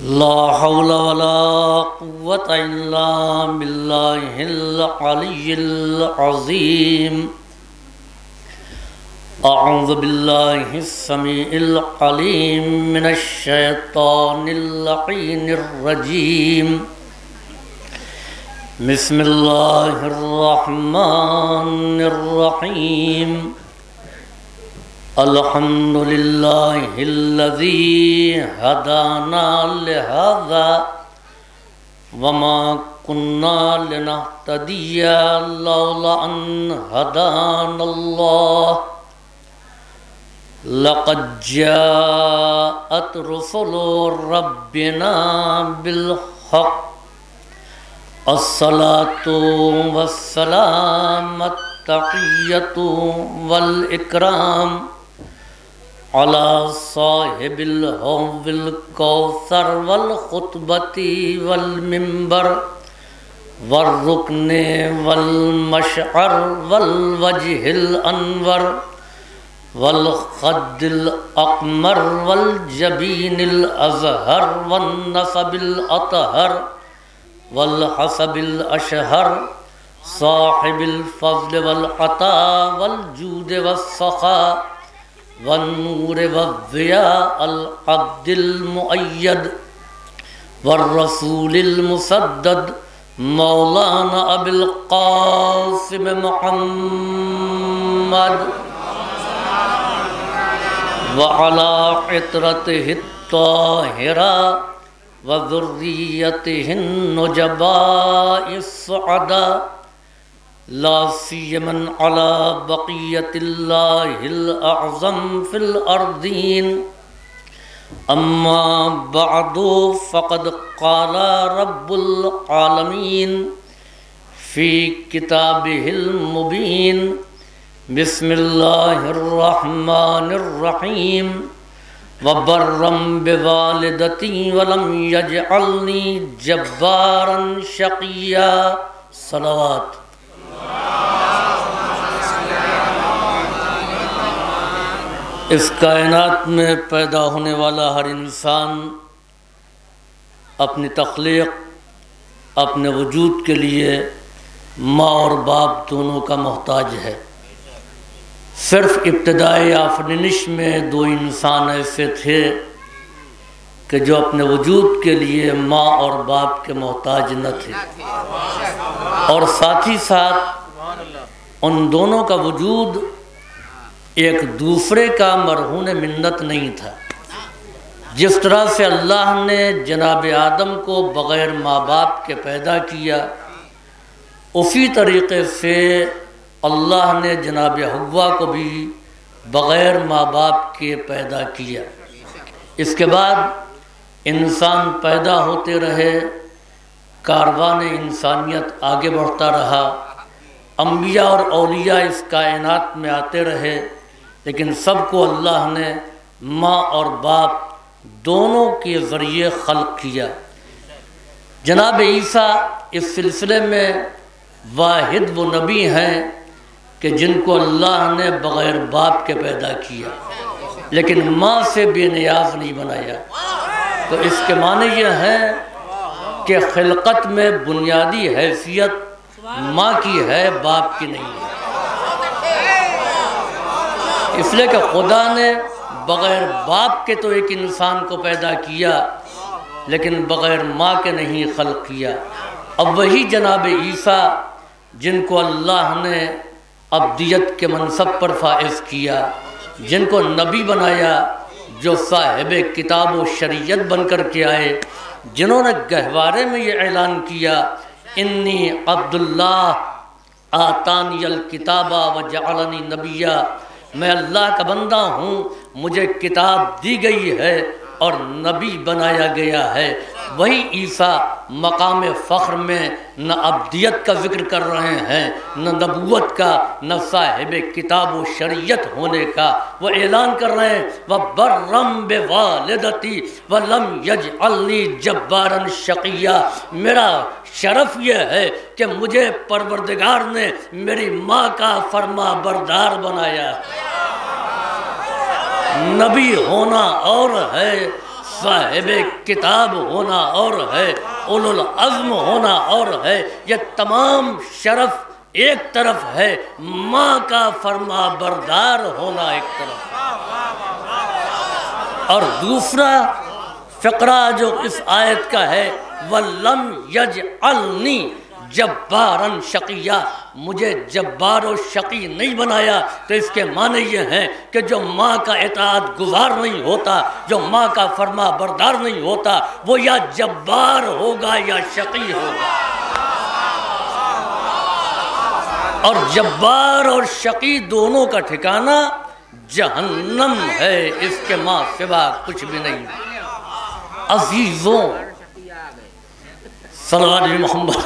لا حول ولا قوة إلا بالله العلي العظيم. أعوذ بالله السميع العليم من الشيطان اللعين الرجيم. بسم الله الرحمن الرحيم. الحمد لله الذي هدانا لهذا وما كنا لنهتدي لولا أن هدانا الله. لقد جاءت رسل ربنا بالحق. الصلاة والسلام التحية والإكرام على صاحب الحوض الكوثر والخطبة والمنبر والركن والمشعر والوجه الأنور والخد الأقمر والجبين الأزهر والنسب الأطهر والحسب الأشهر صاحب الفضل والعطاء والجود والسخاء والنور والضياء العبد المؤيد والرسول المسدد مولانا أبي القاسم محمد وعلى عطرته الطاهرة وذريته النجباء السعداء لا سيما على بقية الله الأعظم في الأرضين. أما بعد فقد قال رب العالمين في كتابه المبين. بسم الله الرحمن الرحيم. وبرا بوالدتي ولم يجعلني جبارا شقيا. صلوات. اس کائنات میں پیدا ہونے والا ہر انسان اپنی تخلیق، اپنے وجود کے لیے ماں اور باپ دونوں کا محتاج ہے. صرف ابتدائی آفرینش میں دو انسان ایسے تھے کہ جو اپنے وجود کے لیے ماں اور باپ کے محتاج نہ تھے، اور ساتھ ہی ساتھ ان دونوں کا وجود ایک دوسرے کا مرہون منت نہیں تھا. جس طرح سے اللہ نے جناب آدم کو بغیر ماں باپ کے پیدا کیا، اسی طریقے سے اللہ نے جناب حوا کو بھی بغیر ماں باپ کے پیدا کیا. اس کے بعد انسان پیدا ہوتے رہے، کاروان انسانیت آگے بڑھتا رہا، انبیاء اور اولیاء اس کائنات میں آتے رہے، لیکن سب کو اللہ نے ماں اور باپ دونوں کے ذریعے خلق کیا. جناب عیسیٰ اس سلسلے میں واحد وہ نبی ہیں کہ جن کو اللہ نے بغیر باپ کے پیدا کیا، لیکن ماں سے بے نیاز نہیں بنایا. تو اس کے معنی یہ ہے کہ خلقت میں بنیادی حیثیت ماں کی ہے، باپ کی نہیں ہے. اس لیے کہ خدا نے بغیر باپ کے تو ایک انسان کو پیدا کیا، لیکن بغیر ماں کے نہیں خلق کیا. اب وہی جناب عیسیٰ جن کو اللہ نے عبدیت کے منصب پر فائز کیا، جن کو نبی بنایا، جو صاحب کتاب و شریعت بن کر کے آئے، جنہوں نے گہوارے میں یہ اعلان کیا انی عبداللہ آتانی الکتاب وجعلنی نبیا، میں اللہ کا بندہ ہوں، مجھے کتاب دی گئی ہے اور نبی بنایا گیا ہے. وہی عیسیٰ مقام فخر میں نہ عبدیت کا ذکر کر رہے ہیں، نہ نبوت کا، نہ صاحب کتاب و شریعت ہونے کا. وہ اعلان کر رہے ہیں وَبَرًّا بِوَالِدَتِي وَلَمْ يَجْعَلْنِي جَبَّارًا شَقِيًّا. میرا شرف یہ ہے کہ مجھے پروردگار نے میری ماں کا فرما بردار بنایا. نبی ہونا اور ہے، صاحب کتاب ہونا اور ہے، اولو العزم ہونا اور ہے، یہ تمام شرف ایک طرف ہے، ماں کا فرما بردار ہونا ایک طرف ہے۔ اور دوسرا فقرہ جو اس آیت کا ہے، وَلَمْ يَجْعَلْنِي جَبَّارًا شَقِيًّا، مجھے جبار و شقی نہیں بنایا، تو اس کے معنی یہ ہیں کہ جو ماں کا اطاعت گزار نہیں ہوتا، جو ماں کا فرما بردار نہیں ہوتا، وہ یا جبار ہوگا یا شقی ہوگا۔ اور جبار اور شقی دونوں کا ٹھکانہ جہنم ہے، اس کے ماں سوا کچھ بھی نہیں۔ عزیزوں، صلوات محمد،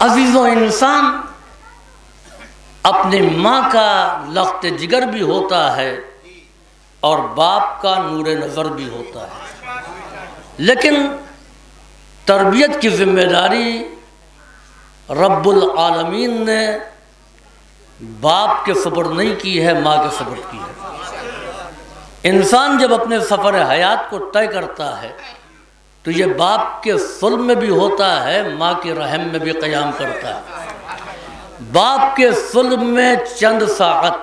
عزیزوں، انسان اپنی ماں کا لخت جگر بھی ہوتا ہے اور باپ کا نور نظر بھی ہوتا ہے، لیکن تربیت کی ذمہ داری رب العالمین نے باپ کے سپرد نہیں کی ہے، ماں کے سپرد کی ہے۔ انسان جب اپنے سفر حیات کو طے کرتا ہے تو یہ باپ کے صلب میں بھی ہوتا ہے، ماں کے رحم میں بھی قیام کرتا ہے۔ باپ کے صلب میں چند ساعت،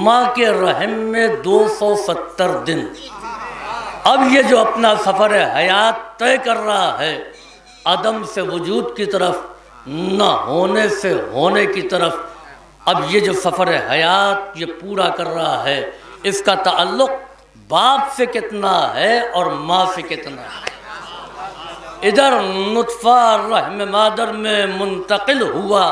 ماں کے رحم میں 270 دن۔ اب یہ جو اپنا سفر حیات طے کر رہا ہے، عدم سے وجود کی طرف، نہ ہونے سے ہونے کی طرف، اب یہ جو سفر حیات یہ پورا کر رہا ہے، اس کا تعلق باپ سے کتنا ہے اور ماں سے کتنا ہے۔ ادھر نطفہ رحم مادر میں منتقل ہوا،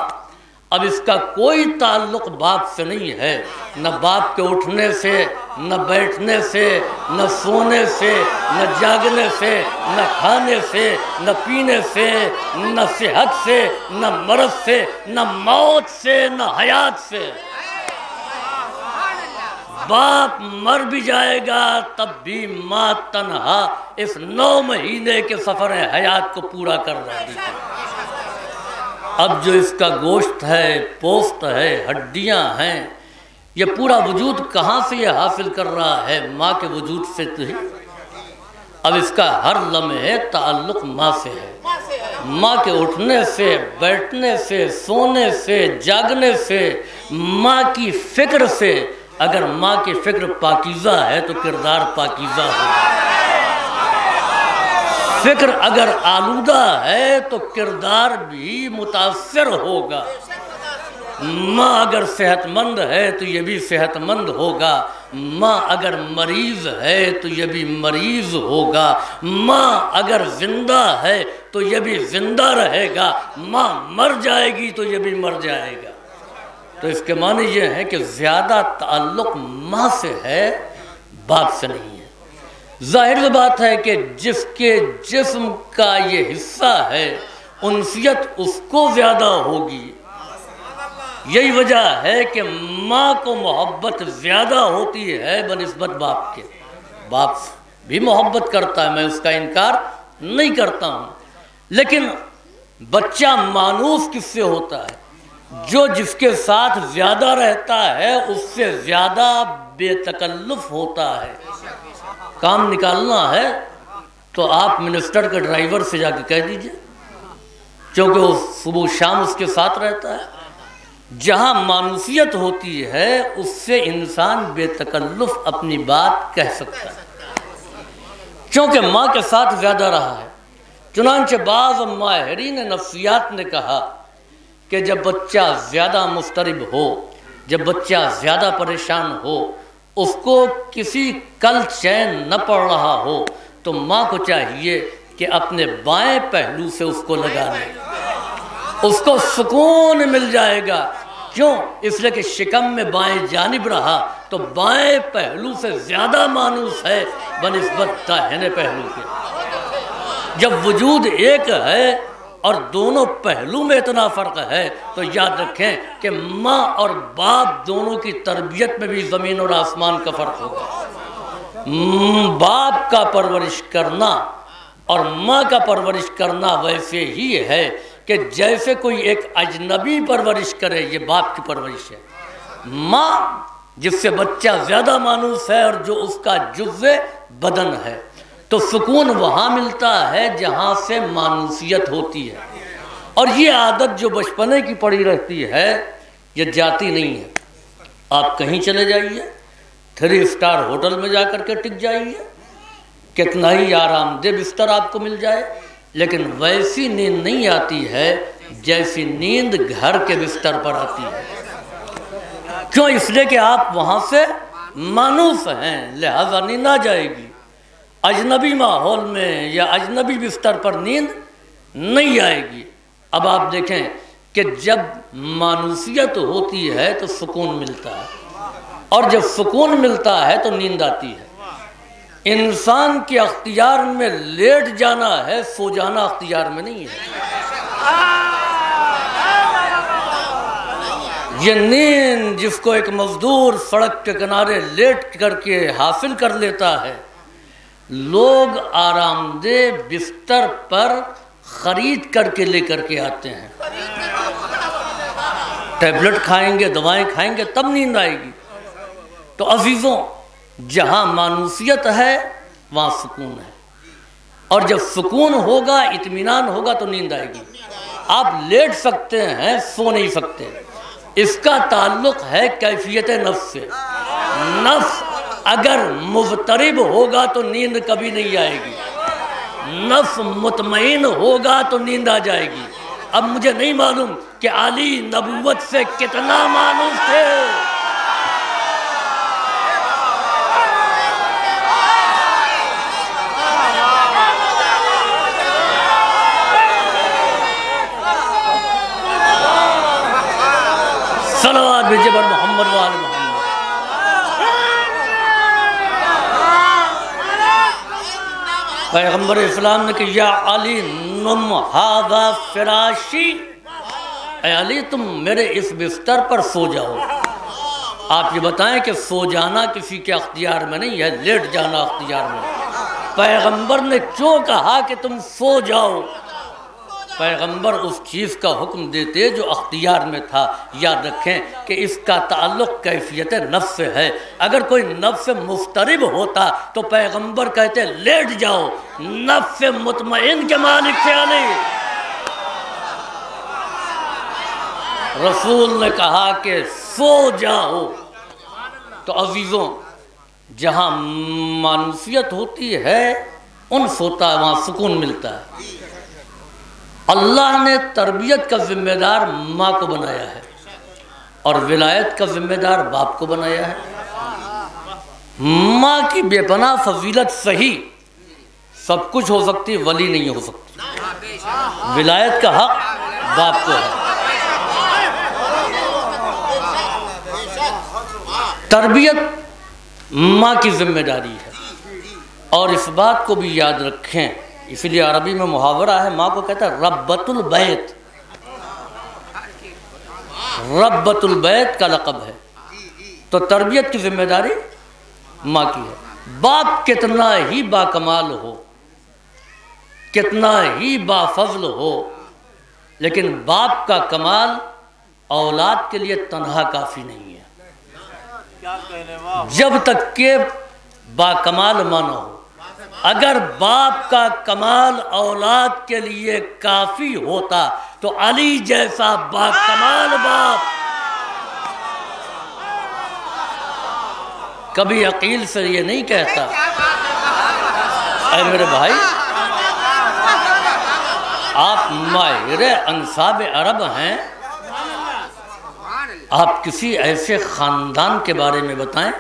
اب اس کا کوئی تعلق باپ سے نہیں ہے، نہ باپ کے اٹھنے سے، نہ بیٹھنے سے، نہ سونے سے، نہ جاگنے سے، نہ کھانے سے، نہ پینے سے، نہ صحت سے، نہ مرض سے، نہ موت سے، نہ حیات سے۔ باپ مر بھی جائے گا تب بھی ماں تنہا اس 9 مہینے کے سفر حیات کو پورا کر رہی ہے۔ اب جو اس کا گوشت ہے، پوست ہے، ہڈیاں ہیں، یہ پورا وجود کہاں سے یہ حاصل کر رہا ہے؟ ماں کے وجود سے تو ہی۔ اب اس کا ہر لمحے تعلق ماں سے ہے، ماں کے اٹھنے سے، بیٹھنے سے، سونے سے، جاگنے سے، ماں کی فکر سے۔ اگر ماں کی فکر پاکیزہ ہے تو کردار پاکیزہ ہوگا، فکر اگر آلودہ ہے تو کردار بھی متاثر ہوگا۔ ماں اگر صحت مند ہے تو یہ بھی صحت مند ہوگا، ماں اگر مریض ہے تو یہ بھی مریض ہوگا، ماں اگر زندہ ہے تو یہ بھی زندہ رہے گا، ماں مر جائے گی تو یہ بھی مر جائے گا۔ تو اس کے معنی یہ ہے کہ زیادہ تعلق ماں سے ہے، باپ سے نہیں ہے۔ ظاہر بات ہے کہ جس کے جسم کا یہ حصہ ہے، انسیت اس کو زیادہ ہوگی۔ یہی وجہ ہے کہ ماں کو محبت زیادہ ہوتی ہے بنسبت باپ کے۔ باپ بھی محبت کرتا ہے، میں اس کا انکار نہیں کرتا ہوں، لیکن بچہ مانوس کس سے ہوتا ہے؟ جو جس کے ساتھ زیادہ رہتا ہے اس سے زیادہ بے تکلف ہوتا ہے۔ کام نکالنا ہے تو آپ منسٹر کے ڈرائیور سے جا کے کہہ دیجئے، کیونکہ وہ صبح شام اس کے ساتھ رہتا ہے۔ جہاں مانوسیت ہوتی ہے اس سے انسان بے تکلف اپنی بات کہہ سکتا ہے، کیونکہ ماں کے ساتھ زیادہ رہا ہے۔ چنانچہ بعض ماہرین نفسیات نے کہا کہ جب بچہ زیادہ مضطرب ہو، جب بچہ زیادہ پریشان ہو، اس کو کسی کل چین نہ پڑ رہا ہو، تو ماں کو چاہیے کہ اپنے بائیں پہلو سے اس کو لگا لے، اس کو سکون مل جائے گا۔ کیوں؟ اس لیے کہ شکم میں بائیں جانب رہا تو بائیں پہلو سے زیادہ مانوس ہے بنسبت داہنے پہلو کے۔ جب وجود ایک ہے اور دونوں پہلو میں اتنا فرق ہے تو یاد رکھیں کہ ماں اور باپ دونوں کی تربیت میں بھی زمین اور آسمان کا فرق ہوگا۔ باپ کا پرورش کرنا اور ماں کا پرورش کرنا ویسے ہی ہے کہ جیسے کوئی ایک اجنبی پرورش کرے، یہ باپ کی پرورش ہے۔ ماں جس سے بچہ زیادہ مانوس ہے اور جو اس کا جزء بدن ہے، تو سکون وہاں ملتا ہے جہاں سے مانوسیت ہوتی ہے، اور یہ عادت جو بچپنے کی پڑی رہتی ہے یہ جاتی نہیں ہے۔ آپ کہیں چلے جائیے، 3 اسٹار ہوٹل میں جا کر کے ٹک جائیے، کتنا ہی آرام دہ بستر آپ کو مل جائے، لیکن ویسی نیند نہیں آتی ہے جیسی نیند گھر کے بستر پر آتی ہے۔ کیوں؟ اس لیے کہ آپ وہاں سے مانوس ہیں، لہذا نیند آ جائے گی۔ اجنبی ماحول میں یا اجنبی بستر پر نیند نہیں آئے گی۔ اب آپ دیکھیں کہ جب مانوسیت ہوتی ہے تو سکون ملتا ہے، اور جب سکون ملتا ہے تو نیند آتی ہے۔ انسان کے اختیار میں لیٹ جانا ہے، سو جانا اختیار میں نہیں ہے۔ یہ نیند جس کو ایک مزدور سڑک کے کنارے لیٹ کر کے حاصل کر لیتا ہے، لوگ آرام دہ بستر پر خرید کر کے لے کر کے آتے ہیں۔ ٹیبلٹ کھائیں گے، دوائیں کھائیں گے، تب نیند آئے گی۔ تو عزیزوں، جہاں مانوسیت ہے وہاں سکون ہے، اور جب سکون ہوگا، اطمینان ہوگا تو نیند آئے گی۔ آپ لیٹ سکتے ہیں، سو نہیں سکتے۔ اس کا تعلق ہے کیفیت نفس سے۔ نفس اگر مضطرب ہوگا تو نیند کبھی نہیں آئے گی، نفس مطمئن ہوگا تو نیند آ جائے گی۔ اب مجھے نہیں معلوم کہ علی نبوت سے کتنا مانوس تھے، صلوات بھیجے بر محمد و آل محمد۔ پیغمبر اسلام نے کہ یا علی نم ھذا فراشی، اے علی تم میرے اس بستر پر سو جاؤ۔ آپ یہ بتائیں کہ سو جانا کسی کے اختیار میں نہیں ہے، لیٹ جانا اختیار میں۔ پیغمبر نے کیوں کہا کہ تم سو جاؤ؟ پیغمبر اس چیز کا حکم دیتے جو اختیار میں تھا۔ یاد رکھیں کہ اس کا تعلق کیفیت نفس سے ہے۔ اگر کوئی نفس مضطرب ہوتا تو پیغمبر کہتے لیٹ جاؤ۔ نفس مطمئن کے مالک تھے علی۔ رسول نے کہا کہ سو جاؤ۔ تو عزیزوں، جہاں مانوسیت ہوتی ہے انس ہوتا ہے، وہاں سکون ملتا ہے۔ اللہ نے تربیت کا ذمہ دار ماں کو بنایا ہے، اور ولایت کا ذمہ دار باپ کو بنایا ہے۔ ماں کی بے پناہ فضیلت صحیح، سب کچھ ہو سکتی، ولی نہیں ہو سکتی۔ ولایت کا حق باپ کو ہے۔ تربیت ماں کی ذمہ داری ہے، اور اس بات کو بھی یاد رکھیں، اس لیے عربی میں محاورہ ہے، ماں کو کہتا ہے ربۃ البیت۔ ربۃ البیت کا لقب ہے۔ تو تربیت کی ذمہ داری ماں کی ہے۔ باپ کتنا ہی با کمال ہو، کتنا ہی با فضل ہو، لیکن باپ کا کمال اولاد کے لیے تنہا کافی نہیں ہے۔ جب تک کہ با کمال ماں نہ ہو۔ اگر باپ کا کمال اولاد کے لیے کافی ہوتا تو علی جیسا با کمال باپ کبھی عقیل سے یہ نہیں کہتا اے میرے بھائی، آپ ماہر انساب عرب ہیں، آپ کسی ایسے خاندان کے بارے میں بتائیں،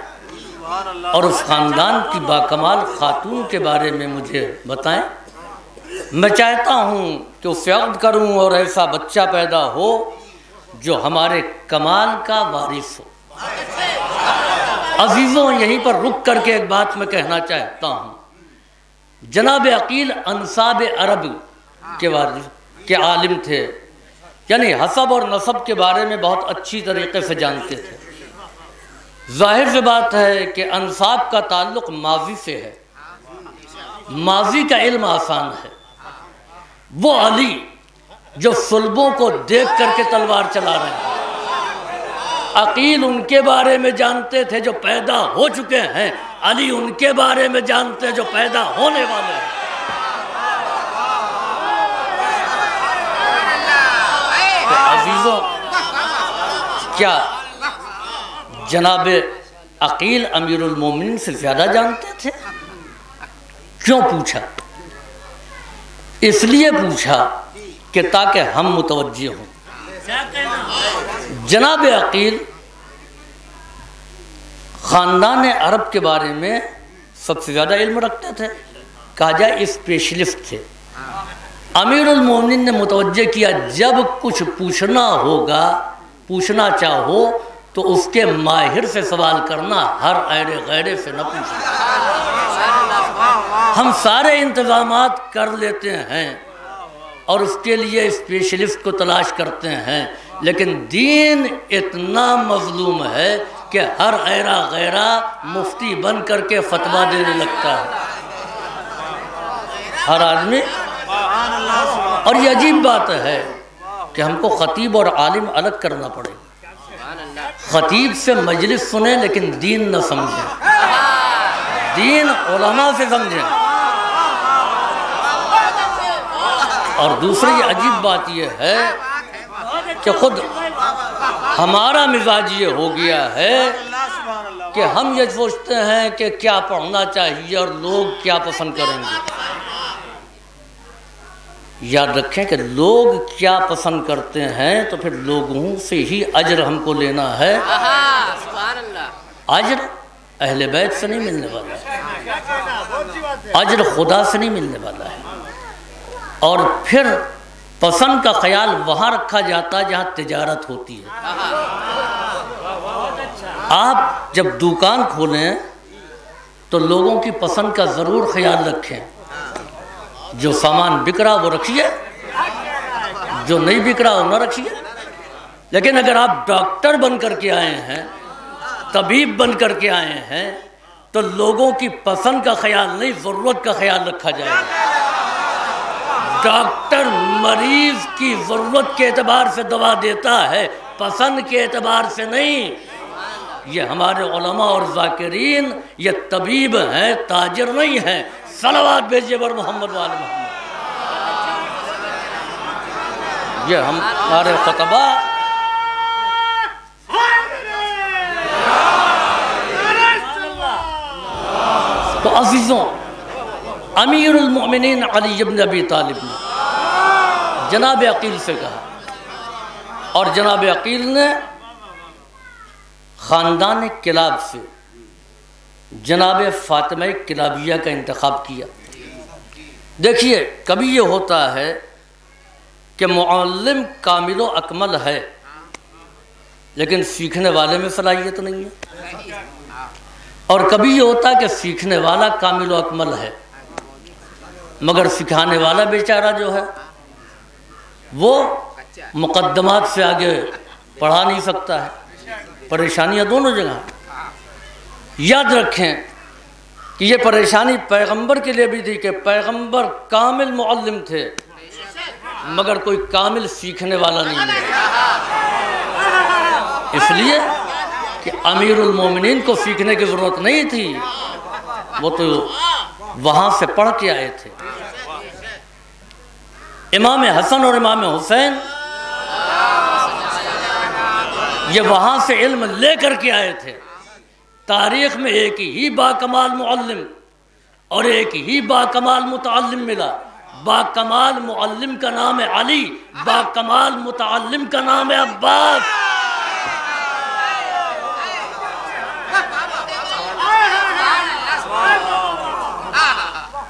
اور اس خاندان کی باکمال خاتون کے بارے میں مجھے بتائیں۔ میں چاہتا ہوں کہ اس سے عقد کروں اور ایسا بچہ پیدا ہو جو ہمارے کمال کا وارث ہو۔ عزیزوں، یہیں پر رک کر کے ایک بات میں کہنا چاہتا ہوں۔ جناب عقیل انساب عرب کے عالم تھے، یعنی حسب اور نسب کے بارے میں بہت اچھی طریقے سے جانتے تھے۔ ظاہر سی بات ہے کہ انساب کا تعلق ماضی سے ہے، ماضی کا علم آسان ہے۔ وہ علی جو صلبوں کو دیکھ کر کے تلوار چلا رہے ہیں۔ عقیل ان کے بارے میں جانتے تھے جو پیدا ہو چکے ہیں، علی ان کے بارے میں جانتے جو پیدا ہونے والے ہیں۔ عزیزوں، کیا جناب عقیل امیر المومنین سے زیادہ جانتے تھے؟ کیوں پوچھا؟ اس لیے پوچھا کہ تاکہ ہم متوجہ ہوں۔ جناب عقیل خاندان عرب کے بارے میں سب سے زیادہ علم رکھتے تھے، کہا جائے اسپیشلسٹ تھے۔ امیر المومنین نے متوجہ کیا جب کچھ پوچھنا ہوگا، پوچھنا چاہو تو اس کے ماہر سے سوال کرنا، ہر ایرے غیرے سے نہ پوچھنا۔ ہم سارے انتظامات کر لیتے ہیں اور اس کے لیے اسپیشلسٹ کو تلاش کرتے ہیں، لیکن دین اتنا مظلوم ہے کہ ہر ایرا غیرہ مفتی بن کر کے فتویٰ دینے لگتا ہے، ہر آدمی۔ اور یہ عجیب بات ہے کہ ہم کو خطیب اور عالم الگ کرنا پڑے گا۔ خطیب سے مجلس سنیں لیکن دین نہ سمجھیں، دین علماء سے سمجھیں۔ اور دوسری عجیب بات یہ ہے کہ خود ہمارا مزاج یہ ہو گیا ہے کہ ہم یہ سوچتے ہیں کہ کیا پڑھنا چاہیے اور لوگ کیا پسند کریں گے۔ یاد رکھیں کہ لوگ کیا پسند کرتے ہیں تو پھر لوگوں سے ہی اجر ہم کو لینا ہے۔ اجر اہل بیت سے نہیں ملنے والا ہے، اجر خدا سے نہیں ملنے والا ہے۔ اور پھر پسند کا خیال وہاں رکھا جاتا ہے جہاں تجارت ہوتی ہے۔ آپ جب دکان کھولیں تو لوگوں کی پسند کا ضرور خیال رکھیں، جو سامان بک رہا وہ رکھیے، جو نہیں بک رہا وہ نہ رکھیے۔ لیکن اگر آپ ڈاکٹر بن کر کے آئے ہیں، طبیب بن کر کے آئے ہیں، تو لوگوں کی پسند کا خیال نہیں، ضرورت کا خیال رکھا جائے گا۔ ڈاکٹر مریض کی ضرورت کے اعتبار سے دوا دیتا ہے، پسند کے اعتبار سے نہیں۔ یہ ہمارے علماء اور ذاکرین یہ طبیب ہیں، تاجر نہیں ہیں۔ صلوات بھیجیے بر محمد وآل محمد۔ یہ ہمارے خطبہ تو عزیزوں، امیر المؤمنین علی بن ابی طالب نے جناب عقیل سے کہا، اور جناب عقیل نے خاندان کلاب سے جناب فاطمہ کلابیہ کا انتخاب کیا۔ دیکھیے، کبھی یہ ہوتا ہے کہ معلم کامل و اکمل ہے لیکن سیکھنے والے میں صلاحیت نہیں ہے، اور کبھی یہ ہوتا ہے کہ سیکھنے والا کامل و اکمل ہے مگر سکھانے والا بیچارہ جو ہے وہ مقدمات سے آگے پڑھا نہیں سکتا ہے۔ پریشانیاں دونوں جگہ۔ یاد رکھیں کہ یہ پریشانی پیغمبر کے لیے بھی تھی کہ پیغمبر کامل معلم تھے مگر کوئی کامل سیکھنے والا نہیں ہے، اس لیے کہ امیر المومنین کو سیکھنے کی ضرورت نہیں تھی، وہ تو وہاں سے پڑھ کے آئے تھے۔ امام حسن اور امام حسین یہ وہاں سے علم لے کر کے آئے تھے۔ تاریخ میں ایک ہی باکمال معلم اور ایک ہی باکمال متعلم ملا۔ باکمال معلم کا نام ہے علی، باکمال متعلم کا نام ہے عباس۔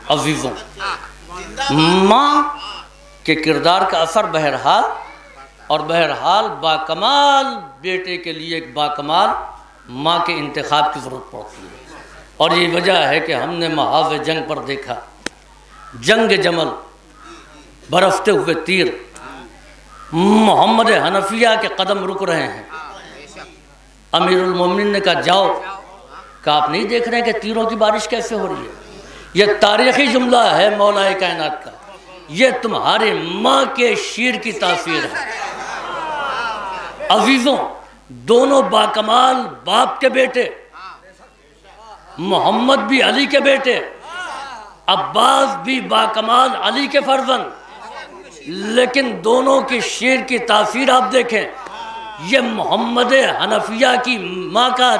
عزیزوں، ماں کے کردار کا اثر بہرحال، اور بہرحال باکمال بیٹے کے لیے ایک باکمال ماں کے انتخاب کی ضرورت پڑتی ہے۔ اور یہ وجہ ہے کہ ہم نے محاذ جنگ پر دیکھا، جنگ جمل، برستے ہوئے تیر، محمد حنفیہ کے قدم رک رہے ہیں۔ امیر المومنین نے کہا جاؤ، کہ آپ نہیں دیکھ رہے ہیں کہ تیروں کی بارش کیسے ہو رہی ہے؟ یہ تاریخی جملہ ہے مولا کائنات کا۔ یہ تمہارے ماں کے شیر کی تاثیر ہے۔ عزیزوں، دونوں باکمال باپ کے بیٹے، محمد بھی علی کے بیٹے، عباس بھی باکمال علی کے فرزند، لیکن دونوں کی شیر کی تاثیر آپ دیکھیں۔ یہ محمد حنفیہ کی ماں کا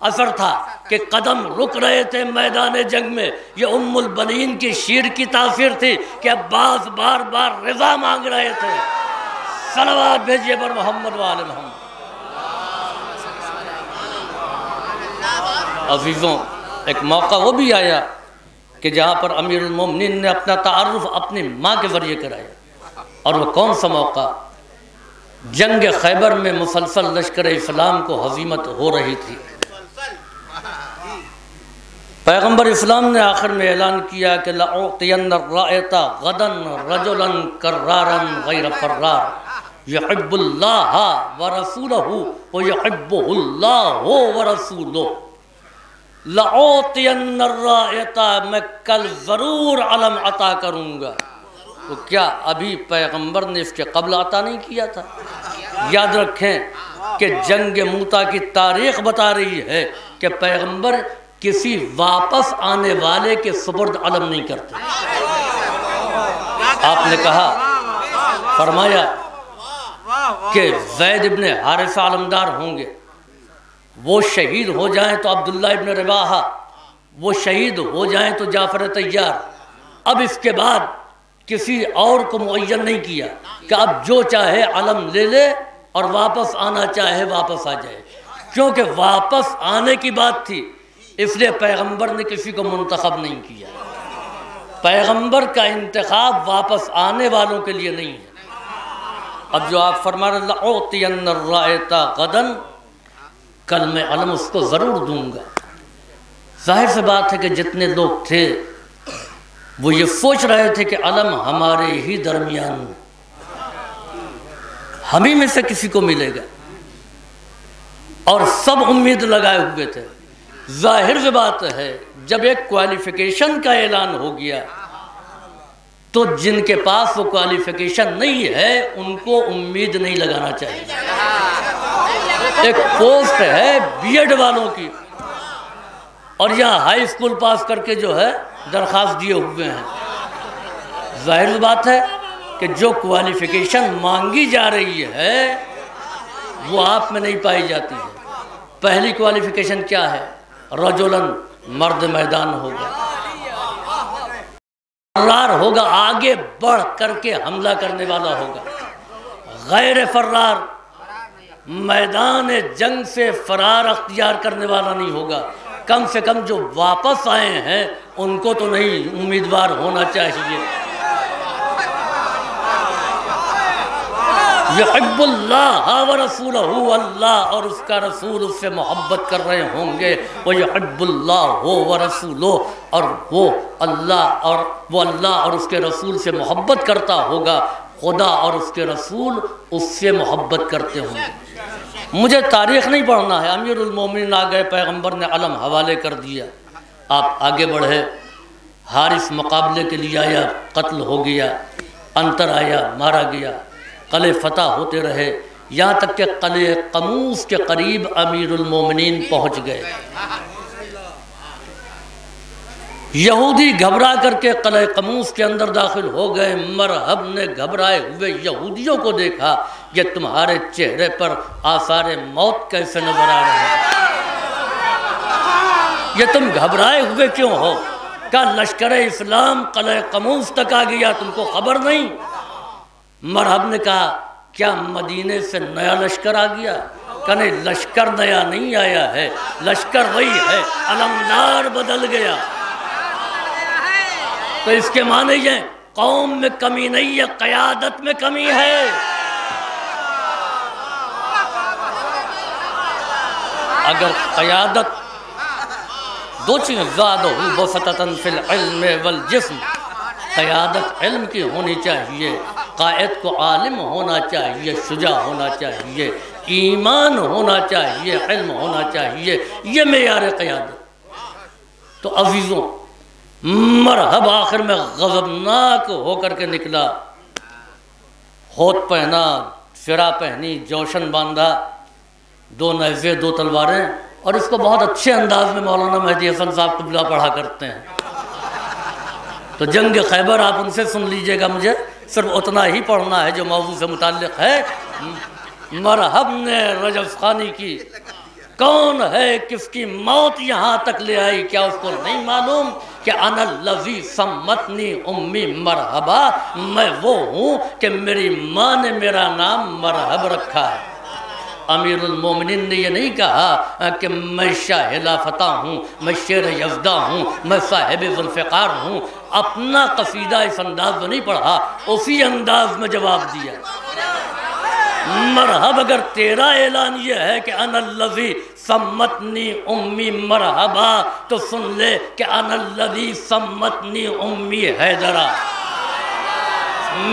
اثر تھا کہ قدم رک رہے تھے میدان جنگ میں، یہ ام البنین کی شیر کی تاثیر تھی کہ عباس بار بار رضا مانگ رہے تھے۔ صلوات بھیجیے پر محمد وآل محمد۔ عزیزوں، ایک موقع وہ بھی آیا کہ جہاں پر امیر المومنین نے اپنا تعارف اپنی ماں کے ذریعے کرایا، اور وہ کون سا موقع؟ جنگ خیبر میں مسلسل لشکر اسلام کو ہزیمت ہو رہی تھی۔ پیغمبر اسلام نے آخر میں اعلان کیا کہ لَأُعْطِيَنَّ الرَّائِطَ غَدًا رَجُلًا كَرَّارًا غَيْرَ فَرَّارٍ يُحِبُّ اللَّهَ وَرَسُولَهُ وَيُحِبُّهُ اللَّهُ وَرَسُولُهُ۔ لَأُعْطِيَنَّ الرَّائِطَ، میں کل ضرور علم عطا کروں گا۔ تو کیا ابھی پیغمبر نے اس کے قبل عطا نہیں کیا تھا؟ یاد رکھیں کہ جنگ موتا کی تاریخ بتا رہی ہے کہ پیغمبر کسی واپس آنے والے کے سپرد علم نہیں کرتے۔ آپ نے کہا، فرمایا کہ زید ابن حارثہ علمدار ہوں گے، وہ شہید ہو جائیں تو عبداللہ ابن رواحہ، وہ شہید ہو جائیں تو جعفر طیار۔ اب اس کے بعد کسی اور کو معین نہیں کیا کہ اب جو چاہے علم لے لے اور واپس آنا چاہے واپس آ جائے، کیونکہ واپس آنے کی بات تھی، اس لیے پیغمبر نے کسی کو منتخب نہیں کیا۔ پیغمبر کا انتخاب واپس آنے والوں کے لیے نہیں ہے۔ اب جو آپ فرما رہے لَأُعْطِيَنَّ الرَّائِطَ غَدًا، کل میں علم اس کو ضرور دوں گا۔ ظاہر سے بات ہے کہ جتنے لوگ تھے وہ یہ سوچ رہے تھے کہ علم ہمارے ہی درمیان میں، ہم ہی میں سے کسی کو ملے گا، اور سب امید لگائے ہوئے تھے۔ ظاہر سی بات ہے جب ایک کوالیفیکیشن کا اعلان ہو گیا تو جن کے پاس وہ کوالیفیکیشن نہیں ہے ان کو امید نہیں لگانا چاہیے۔ ایک پوسٹ ہے بی ایڈ والوں کی، اور یہاں ہائی اسکول پاس کر کے جو ہے درخواست دیے ہوئے ہیں۔ ظاہر بات ہے کہ جو کوالیفیکیشن مانگی جا رہی ہے وہ آپ میں نہیں پائی جاتی ہے۔ پہلی کوالیفیکیشن کیا ہے؟ رجلن، مرد میدان ہوگا، فرار ہوگا، آگے بڑھ کر کے حملہ کرنے والا ہوگا، غیر فرار، میدان جنگ سے فرار اختیار کرنے والا نہیں ہوگا۔ کم سے کم جو واپس آئے ہیں ان کو تو نہیں امیدوار ہونا چاہیے۔ یحب اللہ ورسولہ، اللہ اور اس کا رسول اس سے محبت کر رہے ہوں گے۔ ویحب اللہ ورسولہ، اور وہ اللہ اور اس کے رسول سے محبت کرتا ہوگا، خدا اور اس کے رسول اس سے محبت کرتے ہوں گے۔ مجھے تاریخ نہیں پڑھنا ہے، امیر المومنین آ گئے، پیغمبر نے علم حوالے کر دیا، آپ آگے بڑھے، حارث مقابلے کے لیے آیا، قتل ہو گیا، انتر آیا، مارا گیا، قلعے فتح ہوتے رہے، یہاں تک کہ قلعے قموس کے قریب امیر المومنین پہنچ گئے۔ یہودی گھبرا کر کے قلعہ قموس کے اندر داخل ہو گئے۔ مرحب نے گھبرائے ہوئے یہودیوں کو دیکھا، یہ تمہارے چہرے پر آثار موت کیسے نظر آ رہے ہیں؟ یہ تم گھبرائے ہوئے کیوں ہو؟ کہا لشکر اسلام قلعہ قموس تک آ گیا، تم کو خبر نہیں؟ مرحب نے کہا کیا مدینے سے نیا لشکر آ گیا؟ کہ نہیں، لشکر نیا نہیں آیا ہے، لشکر وہی ہے، علمدار بدل گیا۔ تو اس کے معنی یہ قوم میں کمی نہیں ہے، قیادت میں کمی ہے۔ اگر قیادت، دو چیزیں، زادہ بسطۃ فی العلم والجسم، قیادت علم کی ہونی چاہیے، قائد کو عالم ہونا چاہیے، شجاع ہونا چاہیے، ایمان ہونا چاہیے، علم ہونا چاہیے، یہ معیار قیادت۔ تو عزیزوں، مرحب آخر میں غضبناک ہو کر کے نکلا، ہوت پہنا، فرا پہنی، جوشن باندھا، 2 نیزے 2 تلواریں، اور اس کو بہت اچھے انداز میں مولانا مہدی حسن صاحب قبلہ پڑھا کرتے ہیں۔ تو جنگ خیبر آپ ان سے سن لیجئے گا، مجھے صرف اتنا ہی پڑھنا ہے جو موضوع سے متعلق ہے۔ مرحب نے رجب خانی کی، کون ہے کس کی موت یہاں تک لے آئی، کیا اس کو نہیں معلوم کہ انا الذی سمتنی امی مرحبا، میں وہ ہوں کہ میری ماں نے میرا نام مرحب رکھا ہے۔ امیر المومنین نے یہ نہیں کہا کہ میں شاہ لافتہ ہوں، میں شیر یزدہ ہوں، میں صاحب ذوالفقار ہوں، اپنا قصیدہ اس انداز میں نہیں پڑھا، اسی انداز میں جواب دیا۔ مرحب اگر تیرا اعلان یہ ہے کہ انا الذی سمتنی امی مرحبا، تو سن لے کہ انا الذی سمتنی امی حیدرہ،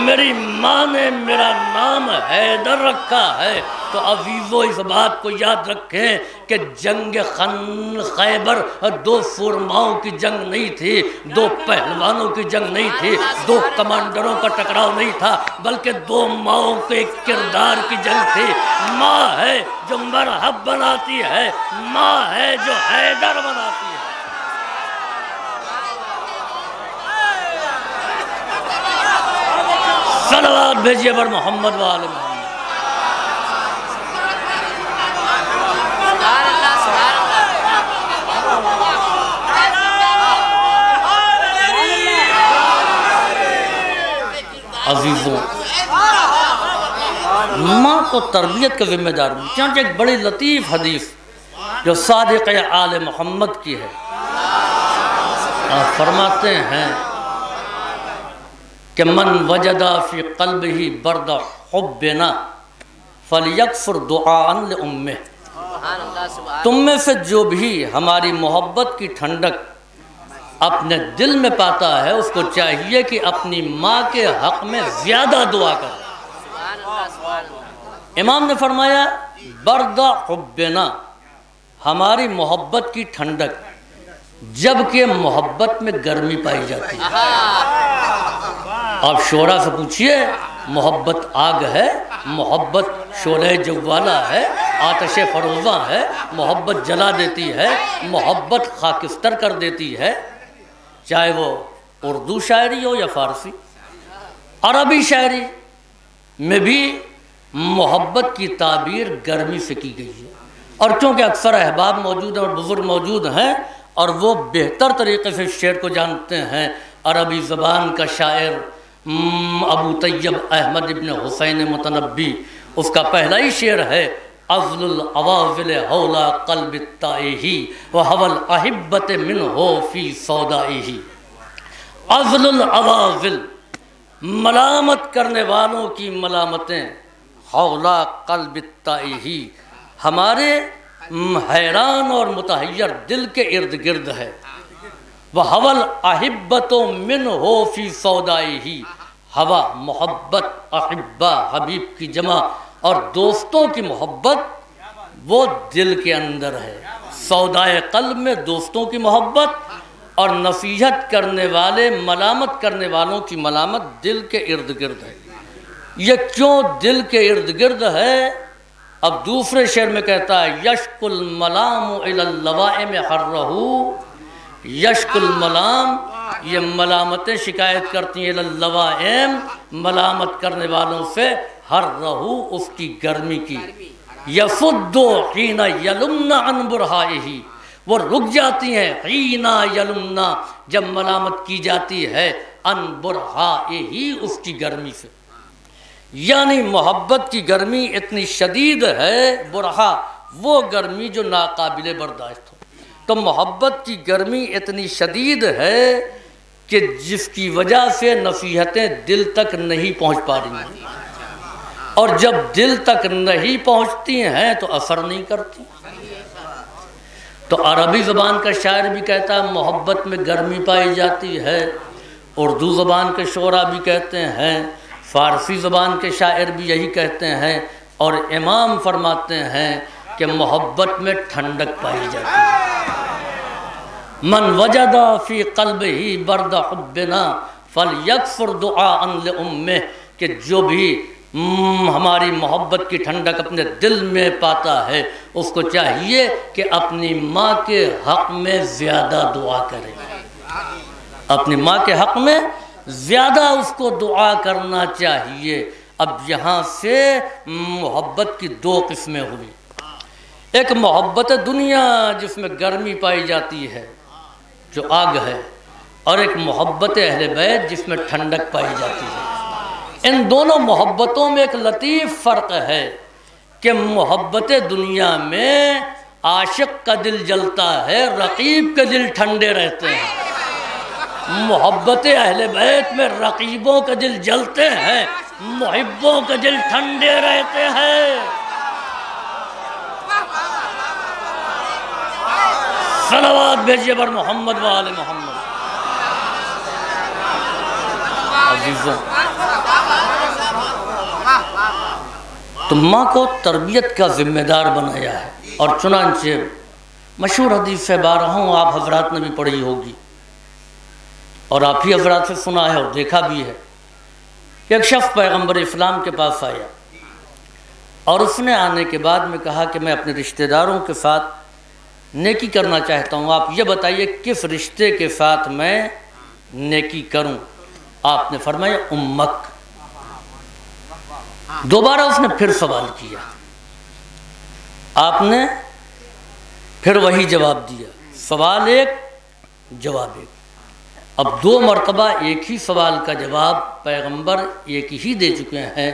میری ماں نے میرا نام حیدر رکھا ہے۔ تو عزیزو اس بات کو یاد رکھیں کہ جنگ خیبر 2 سورماؤں کی جنگ نہیں تھی، 2 پہلوانوں کی جنگ نہیں تھی، 2 کمانڈروں کا ٹکراؤ نہیں تھا، بلکہ 2 ماؤں کے ایک کردار کی جنگ تھی۔ ماں ہے جو مرحب بناتی ہے، ماں ہے جو حیدر بناتی ہے۔ صلوات بھیجیے پر محمد و آل محمد۔ عزیزوں، ماں کو تربیت کا ذمہ دار ہوں۔ چنانچہ ایک بڑی لطیف حدیث جو صادق آل محمد کی ہے، آپ فرماتے ہیں کہ من وجد فی قلبہ برد حبنا فلیکفر دعاء لامہ، تم میں سے جو بھی ہماری محبت کی ٹھنڈک اپنے دل میں پاتا ہے، اس کو چاہیے کہ اپنی ماں کے حق میں زیادہ دعا کرے۔ امام نے فرمایا برد حبنا، ہماری محبت کی ٹھنڈک، جبکہ محبت میں گرمی پائی جاتی ہے۔ آپ شعراء سے پوچھئے، محبت آگ ہے، محبت شعلہ جوالہ ہے، آتش فروزہ ہے، محبت جلا دیتی ہے، محبت خاکستر کر دیتی ہے، چاہے وہ اردو شاعری ہو یا فارسی۔ عربی شاعری میں بھی محبت کی تعبیر گرمی سے کی گئی ہے، اور چونکہ اکثر احباب موجود ہیں اور بزرگ موجود ہیں اور وہ بہتر طریقے سے شعر کو جانتے ہیں، عربی زبان کا شاعر ابو طیب احمد ابن حسین متنبی، اس کا پہلا ہی شعر ہے اضل الاواذل حول قلب التائہ وهو الاحبۃ منہ فی سودائہ۔ اضل الاواذل، ملامت کرنے والوں کی ملامتیں، حول قلب التائہ، ہمارے حیران اور متحیر دل کے ارد گرد ہے۔ وَهَوَ الْأَحِبَّةُ مِنْهُ فِي صَوْدَائِهِ، ہوا محبت، احبہ حبیب کی جمع، اور دوستوں کی محبت وہ دل کے اندر ہے۔ سودائے قلب میں دوستوں کی محبت اور نصیحت کرنے والے، ملامت کرنے والوں کی ملامت دل کے ارد گرد ہے۔ یہ کیوں دل کے ارد گرد ہے؟ اب دوسرے شعر میں کہتا ہے یشک الملام الی اللوائم حرہ، یشک الملام، یہ ملامتیں شکایت کرتی ہیں، الی اللوائم، ملامت کرنے والوں سے، حرہ، اس کی گرمی کی، یفد حین یلمن عن برہائہ، وہ رک جاتی ہیں، حین یلمن، جب ملامت کی جاتی ہے، عن برہائہ، اس کی گرمی سے۔ یعنی محبت کی گرمی اتنی شدید ہے، برہا وہ گرمی جو ناقابل برداشت ہو، تو محبت کی گرمی اتنی شدید ہے کہ جس کی وجہ سے نصیحتیں دل تک نہیں پہنچ پا رہی ہیں، اور جب دل تک نہیں پہنچتی ہیں تو اثر نہیں کرتی۔ تو عربی زبان کا شاعر بھی کہتا ہے محبت میں گرمی پائی جاتی ہے، اردو زبان کے شعراء بھی کہتے ہیں، فارسی زبان کے شاعر بھی یہی کہتے ہیں، اور امام فرماتے ہیں کہ محبت میں ٹھنڈک پائی جاتی ہے۔ من وجد فی قلبہ برد حبنا فلیکفر دعاء لأمہ، کہ جو بھی ہماری محبت کی ٹھنڈک اپنے دل میں پاتا ہے اس کو چاہیے کہ اپنی ماں کے حق میں زیادہ دعا کرے، اپنی ماں کے حق میں زیادہ اس کو دعا کرنا چاہیے۔ اب یہاں سے محبت کی دو قسمیں ہوئی، ایک محبت دنیا جس میں گرمی پائی جاتی ہے جو آگ ہے، اور ایک محبت اہل بیت جس میں ٹھنڈک پائی جاتی ہے۔ ان دونوں محبتوں میں ایک لطیف فرق ہے کہ محبت دنیا میں عاشق کا دل جلتا ہے، رقیب کے دل ٹھنڈے رہتے ہیں۔ محبت اہل بیت میں رقیبوں کے دل جلتے ہیں، محبوں کے دل ٹھنڈے رہتے ہیں۔ صلوات بھیجیے بر محمد و آل محمد۔ عزیزوں، تو ماں کو تربیت کا ذمہ دار بنایا ہے، اور چنانچہ مشہور حدیث ہے، بارہوں آپ حضرات نے بھی پڑھی ہوگی اور آپ ہی حضرات سے سنا ہے اور دیکھا بھی ہے کہ ایک شخص پیغمبر اسلام کے پاس آیا اور اس نے آنے کے بعد میں کہا کہ میں اپنے رشتہ داروں کے ساتھ نیکی کرنا چاہتا ہوں، آپ یہ بتائیے کس رشتے کے ساتھ میں نیکی کروں؟ آپ نے فرمایا امک۔ دوبارہ اس نے پھر سوال کیا، آپ نے پھر وہی جواب دیا، سوال ایک جواب ایک۔ اب دو مرتبہ ایک ہی سوال کا جواب پیغمبر ایک ہی دے چکے ہیں،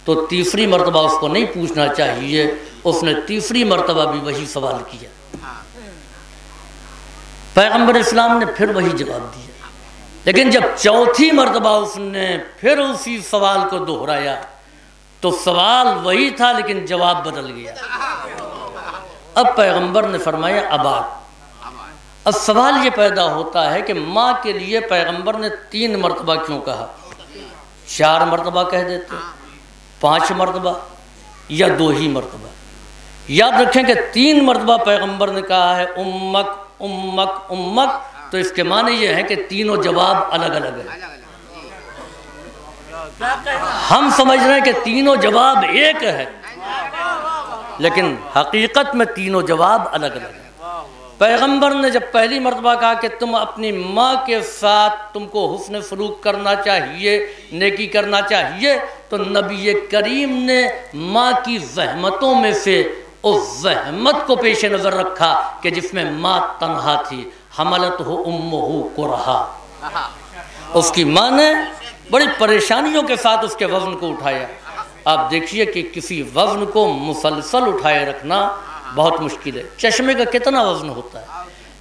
تو تیسری مرتبہ اس کو نہیں پوچھنا چاہیے، اس نے تیسری مرتبہ بھی وہی سوال کیا، پیغمبر اسلام نے پھر وہی جواب دیا۔ لیکن جب چوتھی مرتبہ اس نے پھر اسی سوال کو دہرایا تو سوال وہی تھا لیکن جواب بدل گیا۔ اب پیغمبر نے فرمایا اباک۔ اب سوال یہ پیدا ہوتا ہے کہ ماں کے لیے پیغمبر نے 3 مرتبہ کیوں کہا؟ 4 مرتبہ کہہ دیتے، 5 مرتبہ یا 2 ہی مرتبہ؟ یاد رکھیں کہ 3 مرتبہ پیغمبر نے کہا ہے امک امک امک، تو اس کے معنی یہ ہے کہ تینوں جواب الگ الگ ہیں۔ ہم سمجھ رہے ہیں کہ تینوں جواب ایک ہے، لیکن حقیقت میں تینوں جواب الگ الگ ہیں۔ پیغمبر نے جب پہلی مرتبہ کہا کہ تم اپنی ماں کے ساتھ تم کو حسن سلوک کرنا چاہیے، نیکی کرنا چاہیے، تو نبی کریم نے ماں کی زحمتوں میں سے اس زحمت کو پیش نظر رکھا کہ جس میں ماں تنہا تھی، حملت ہو امہ کرہا، اس کی ماں نے بڑی پریشانیوں کے ساتھ اس کے وزن کو اٹھایا۔ آپ دیکھیے کہ کسی وزن کو مسلسل اٹھائے رکھنا بہت مشکل ہے۔ چشمے کا کتنا وزن ہوتا ہے،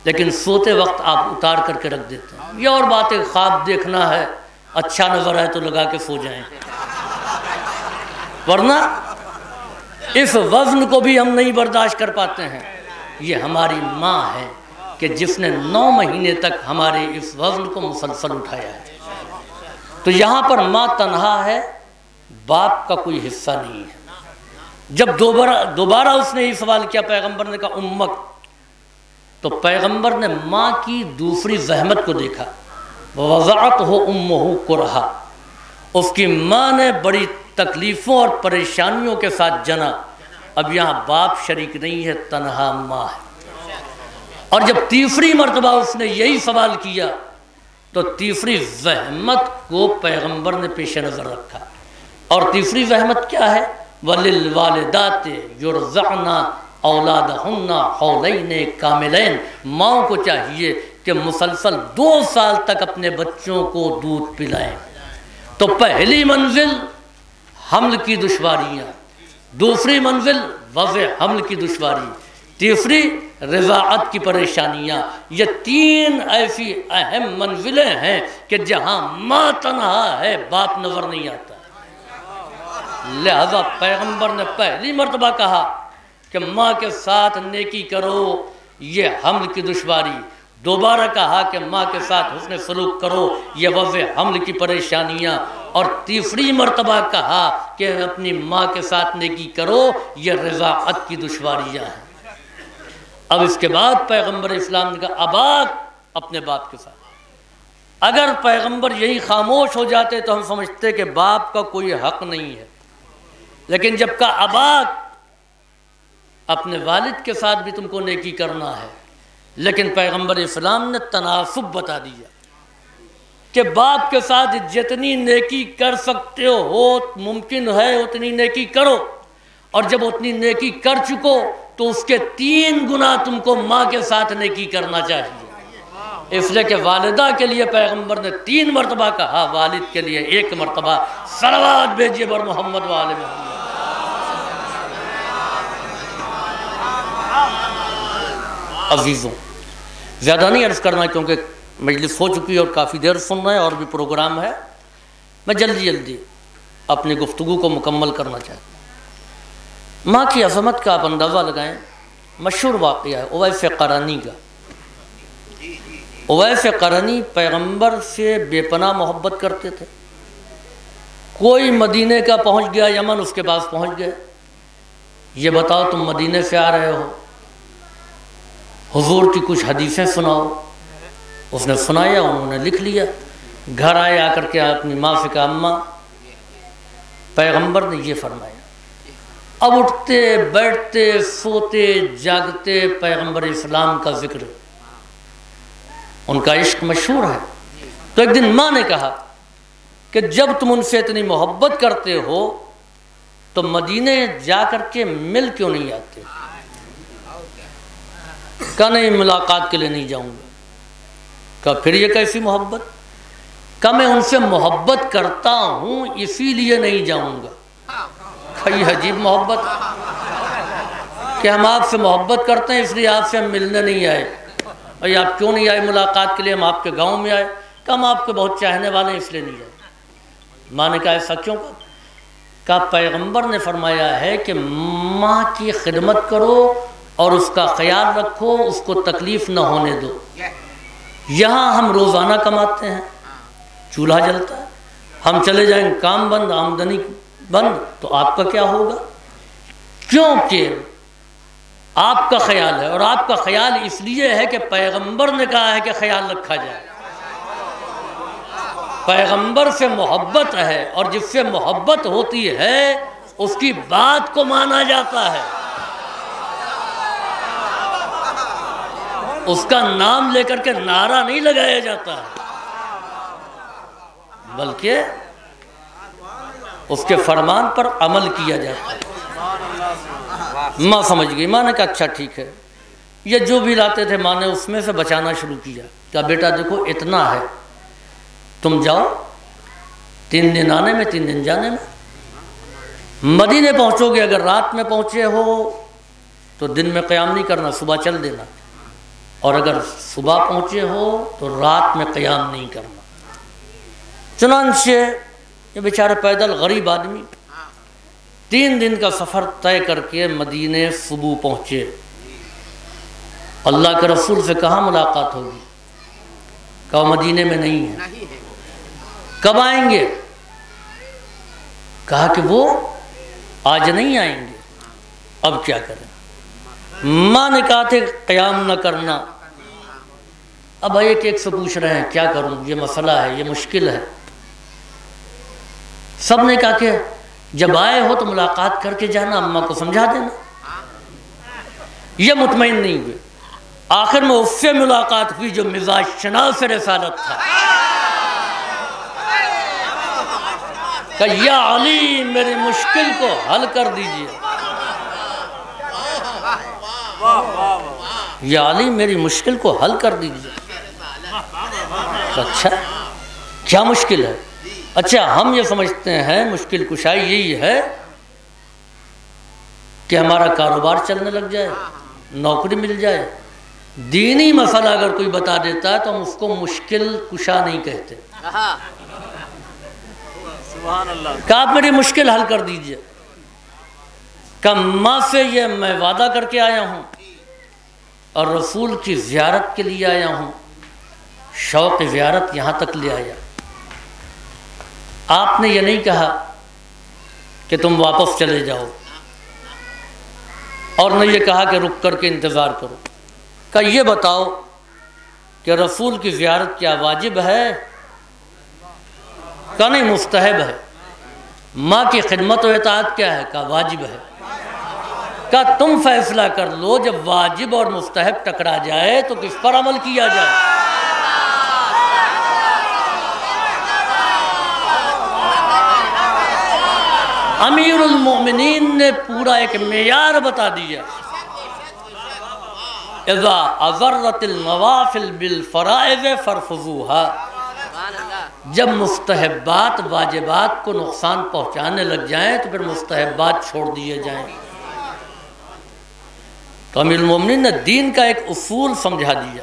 لیکن سوتے وقت آپ اتار کر کے رکھ دیتے ہیں۔ یہ اور بات ہے، خواب دیکھنا ہے، اچھا نظر آئے تو لگا کے سو جائیں، ورنہ اس وزن کو بھی ہم نہیں برداشت کر پاتے ہیں۔ یہ ہماری ماں ہے کہ جس نے 9 مہینے تک ہمارے اس وزن کو مسلسل اٹھایا ہے۔ تو یہاں پر ماں تنہا ہے، باپ کا کوئی حصہ نہیں ہے۔ جب دوبارہ اس نے یہ سوال کیا، پیغمبر نے کہا امک، تو پیغمبر نے ماں کی دوسری زحمت کو دیکھا، وَوَضَعَتْهُ أُمُّهُ كُرْهًا، اس کی ماں نے بڑی تکلیفوں اور پریشانیوں کے ساتھ جنا۔ اب یہاں باپ شریک نہیں ہے، تنہا ماں ہے۔ اور جب تیسری مرتبہ اس نے یہی سوال کیا تو تیسری زحمت کو پیغمبر نے پیش نظر رکھا، اور تیسری زحمت کیا ہے؟ وَلِلْوَالِدَاتِ يُرْضَعْنَ أَوْلَادَهُنَّ حَوْلَيْنِ كَامِلَيْنِ، ماں کو چاہیے کہ مسلسل 2 سال تک اپنے بچوں کو دودھ پلائیں۔ تو پہلی منزل حمل کی دشواریاں، دوسری منزل وضع حمل کی دشواری، تیسری رضاعت کی پریشانیاں۔ یہ 3 ایسی اہم منزلیں ہیں کہ جہاں ماں تنہا ہے، باپ نظر نہیں آتا۔ لہذا پیغمبر نے پہلی مرتبہ کہا کہ ماں کے ساتھ نیکی کرو، یہ حمل کی دشواری۔ دوبارہ کہا کہ ماں کے ساتھ حسن سلوک کرو، یہ وضع حمل کی پریشانیاں۔ اور تیسری مرتبہ کہا کہ اپنی ماں کے ساتھ نیکی کرو، یہ رضاعت کی دشواریاں ہیں۔ اب اس کے بعد پیغمبر اسلام نے کہا اباک، اپنے باپ کے ساتھ۔ اگر پیغمبر یہی خاموش ہو جاتے تو ہم سمجھتے کہ باپ کا کوئی حق نہیں ہے، لیکن جب کا اباک، اپنے والد کے ساتھ بھی تم کو نیکی کرنا ہے، لیکن پیغمبر اسلام نے تناسب بتا دیا کہ باپ کے ساتھ جتنی نیکی کر سکتے ہو ممکن ہے اتنی نیکی کرو، اور جب اتنی نیکی کر چکو تو اس کے 3 گنا تم کو ماں کے ساتھ نیکی کرنا چاہیے۔ اس لیے کہ والدہ کے لیے پیغمبر نے 3 مرتبہ کہا، والد کے لیے 1 مرتبہ۔ صلوات بھیجیے بر محمد و آل محمد۔ عزیزوں، زیادہ نہیں عرض کرنا کیونکہ مجلس ہو چکی ہے اور کافی دیر سننا ہے اور بھی پروگرام ہے، میں جلدی اپنی گفتگو کو مکمل کرنا چاہتا ہوں۔ ماں کی عظمت کا آپ اندازہ لگائیں، مشہور واقعہ ہے اویس قرنی کا۔ اویس قرنی پیغمبر سے بے پناہ محبت کرتے تھے۔ کوئی مدینے کا پہنچ گیا، یمن، اس کے پاس پہنچ گئے، یہ بتاؤ تم مدینے سے آ رہے ہو، حضور کی کچھ حدیثیں سناؤ۔ اس نے سنایا، انہوں نے لکھ لیا۔ گھر آئے، آ کر کے اپنی ماں سے کہا، اماں پیغمبر نے یہ فرمایا۔ اب اٹھتے بیٹھتے سوتے جاگتے پیغمبر اسلام کا ذکر، ان کا عشق مشہور ہے۔ تو ایک دن ماں نے کہا کہ جب تم ان سے اتنی محبت کرتے ہو تو مدینے جا کر کے مل کیوں نہیں آتے؟ کہا نہیں، ملاقات کے لیے نہیں جاؤں گا۔ کہا پھر یہ کیسی محبت؟ کہا میں ان سے محبت کرتا ہوں اسی لیے نہیں جاؤں گا۔ کہا یہ عجیب محبت کہ ہم آپ سے محبت کرتے ہیں اس لیے آپ سے ہم ملنے نہیں آئے۔ اور یہ آپ کیوں نہیں آئے ملاقات کے لیے؟ ہم آپ کے گاؤں میں آئے۔ کہا ہم آپ کے بہت چاہنے والے ہیں اس لیے نہیں آئے۔ ماں نے کہا ایسا کیوں؟ کہا پیغمبر نے فرمایا ہے کہ ماں کی خدمت کرو اور اس کا خیال رکھو، اس کو تکلیف نہ ہونے دو۔ یہاں ہم روزانہ کماتے ہیں، چولہا جلتا ہے، ہم چلے جائیں کام بند، آمدنی بند، تو آپ کا کیا ہوگا؟ کیونکہ آپ کا خیال ہے، اور آپ کا خیال اس لیے ہے کہ پیغمبر نے کہا ہے کہ خیال رکھا جائے۔ پیغمبر سے محبت ہے، اور جس سے محبت ہوتی ہے اس کی بات کو مانا جاتا ہے، اس کا نام لے کر کے نعرہ نہیں لگایا جاتا ہے، بلکہ اس کے فرمان پر عمل کیا جاتا ہے۔ ماں سمجھ گئی، ماں نے کہا اچھا ٹھیک ہے۔ یہ جو بھی لاتے تھے ماں نے اس میں سے بچانا شروع کیا۔ کہا بیٹا دیکھو اتنا ہے، تم جاؤ، 3 دن آنے میں 3 دن جانے میں، مدینے پہنچو گے، اگر رات میں پہنچے ہو تو دن میں قیام نہیں کرنا، صبح چل دینا، اور اگر صبح پہنچے ہو تو رات میں قیام نہیں کرنا۔ چنانچہ یہ بیچارے پیدل غریب آدمی 3 دن کا سفر طے کر کے مدینے صبح پہنچے۔ اللہ کے رسول سے کہاں ملاقات ہوگی؟ کہا مدینے میں نہیں ہے۔ کب آئیں گے؟ کہا کہ وہ آج نہیں آئیں گے۔ اب کیا کریں؟ ماں نے کہا تھے قیام نہ کرنا۔ اب ایک ایک سے پوچھ رہے ہیں کیا کروں، یہ مسئلہ ہے، یہ مشکل ہے۔ سب نے کہا کہ جب آئے ہو تو ملاقات کر کے جانا، اماں کو سمجھا دینا۔ یہ مطمئن نہیں ہوئے۔ آخر میں اس سے ملاقات ہوئی جو مزاج شناس رسالت تھا۔ کہ یا علی میری مشکل کو حل کر دیجئے، یا علی میری مشکل کو حل کر دیجئے۔ اچھا کیا مشکل ہے؟ اچھا ہم یہ سمجھتے ہیں مشکل کشائی یہی ہے کہ ہمارا کاروبار چلنے لگ جائے، نوکری مل جائے۔ دینی مسئلہ اگر کوئی بتا دیتا ہے تو ہم اس کو مشکل کشا نہیں کہتے۔ کہ آپ میری مشکل حل کر دیجئے۔ کہ ماں سے یہ میں وعدہ کر کے آیا ہوں اور رسول کی زیارت کے لیے آیا ہوں، شوق زیارت یہاں تک لے آیا۔ آپ نے یہ نہیں کہا کہ تم واپس چلے جاؤ، اور نہ یہ کہا کہ رک کر کے انتظار کرو۔ کہ یہ بتاؤ کہ رسول کی زیارت کیا واجب ہے؟ کہا نہیں مستحب ہے۔ ماں کی خدمت و اطاعت کیا ہے؟ کہا واجب ہے۔ کہا تم فیصلہ کر لو، جب واجب اور مستحب ٹکرا جائے تو کس پر عمل کیا جائے؟ امیر المومنین نے پورا ایک معیار بتا دیا، اذا اضرت النوافل بالفرائض فارفضوها، جب مستحبات واجبات کو نقصان پہنچانے لگ جائیں تو پھر مستحبات چھوڑ دیے جائیں۔ تو امیر المومنین نے دین کا ایک اصول سمجھا دیا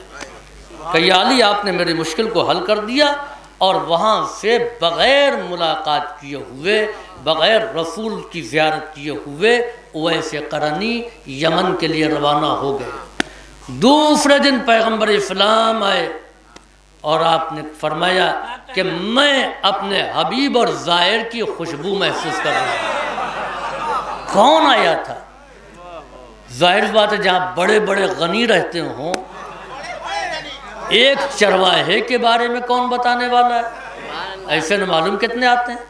کہ یا علی آپ نے میری مشکل کو حل کر دیا، اور وہاں سے بغیر ملاقات کیے ہوئے، بغیر رسول کی زیارت کیے ہوئے اویس قرنی یمن کے لیے روانہ ہو گئے۔ دوسرے دن پیغمبر اسلام آئے اور آپ نے فرمایا کہ میں اپنے حبیب اور زائر کی خوشبو محسوس کر رہا ہوں۔ کون آیا تھا؟ ظاہر بات ہے جہاں بڑے بڑے غنی رہتے ہوں، ایک چرواہے کے بارے میں کون بتانے والا ہے؟ ایسے نہ معلوم کتنے آتے ہیں۔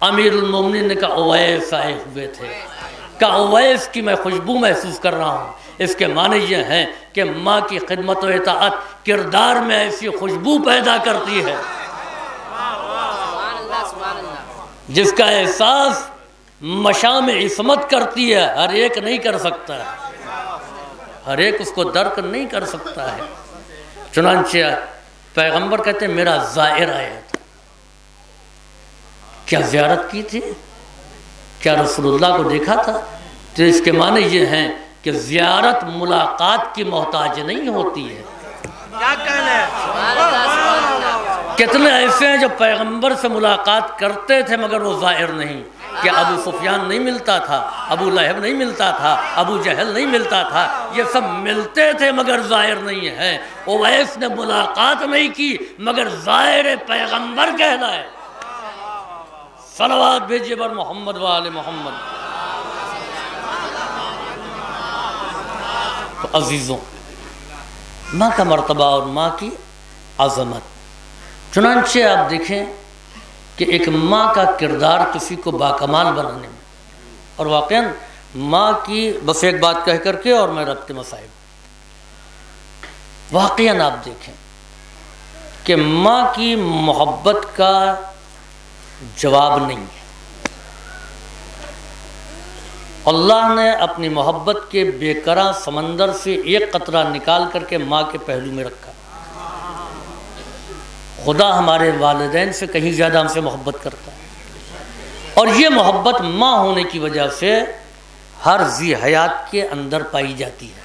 امیر المومنین نے کہا اویس آئے ہوئے تھے، کہا اویس کی میں خوشبو محسوس کر رہا ہوں۔ اس کے معنی یہ ہیں کہ ماں کی خدمت و اطاعت کردار میں ایسی خوشبو پیدا کرتی ہے جس کا احساس مشام عصمت کرتی ہے، ہر ایک نہیں کر سکتا ہے، ہر ایک اس کو درک نہیں کر سکتا ہے۔ چنانچہ پیغمبر کہتے ہیں میرا زائر آیا تھا۔ کیا زیارت کی تھی؟ کیا رسول اللہ کو دیکھا تھا؟ تو اس کے معنی یہ ہیں کہ زیارت ملاقات کی محتاج نہیں ہوتی ہے۔ کیا کہنا ہے؟ کتنے ایسے ہیں جو پیغمبر سے ملاقات کرتے تھے مگر وہ زائر نہیں۔ کہ ابو سفیان نہیں ملتا تھا، ابو لہب نہیں ملتا تھا، ابو جہل نہیں ملتا تھا، یہ سب ملتے تھے مگر زائر نہیں ہے۔ اویس نے ملاقات نہیں کی مگر زائر پیغمبر کہلائے۔ صلوات بھیجیے بر محمد و آل محمد۔ تو عزیزوں، ماں کا مرتبہ اور ماں کی عظمت، چنانچہ آپ دیکھیں کہ ایک ماں کا کردار کسی کو باکمال بنانے میں، اور واقعاً ماں کی بس ایک بات کہہ کر کے اور میں ربط مسائل، واقعاً آپ دیکھیں کہ ماں کی محبت کا جواب نہیں ہے۔ اللہ نے اپنی محبت کے بے کرا سمندر سے ایک قطرہ نکال کر کے ماں کے پہلو میں رکھا۔ خدا ہمارے والدین سے کہیں زیادہ ہم سے محبت کرتا ہے، اور یہ محبت ماں ہونے کی وجہ سے ہر ذی حیات کے اندر پائی جاتی ہے،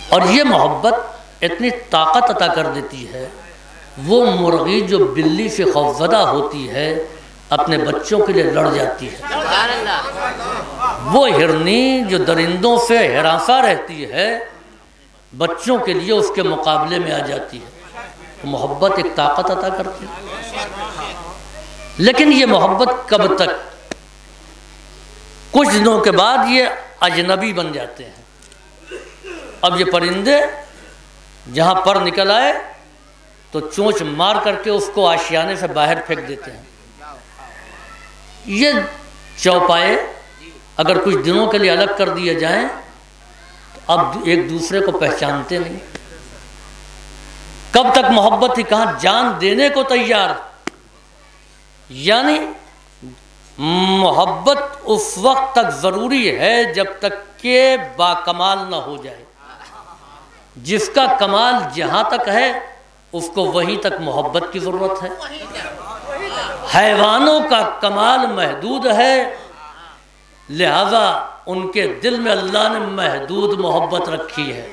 اور یہ محبت اتنی طاقت عطا کر دیتی ہے، وہ مرغی جو بلی سے خوفزدہ ہوتی ہے اپنے بچوں کے لیے لڑ جاتی ہے، وہ ہرنی جو درندوں سے ہراساں رہتی ہے بچوں کے لیے اس کے مقابلے میں آ جاتی ہے۔ تو محبت ایک طاقت عطا کرتی ہے، لیکن یہ محبت کب تک؟ کچھ دنوں کے بعد یہ اجنبی بن جاتے ہیں۔ اب یہ پرندے جہاں پر نکل آئے تو چونچ مار کر کے اس کو آشیانے سے باہر پھینک دیتے ہیں۔ یہ چوپائے اگر کچھ دنوں کے لیے الگ کر دیے جائیں تو اب ایک دوسرے کو پہچانتے نہیں۔ کب تک محبت تھی؟ کہاں جان دینے کو تیار۔ یعنی محبت اس وقت تک ضروری ہے جب تک کہ باکمال نہ ہو جائے۔ جس کا کمال جہاں تک ہے اس کو وہیں تک محبت کی ضرورت ہے۔ حیوانوں کا کمال محدود ہے، لہذا ان کے دل میں اللہ نے محدود محبت رکھی ہے۔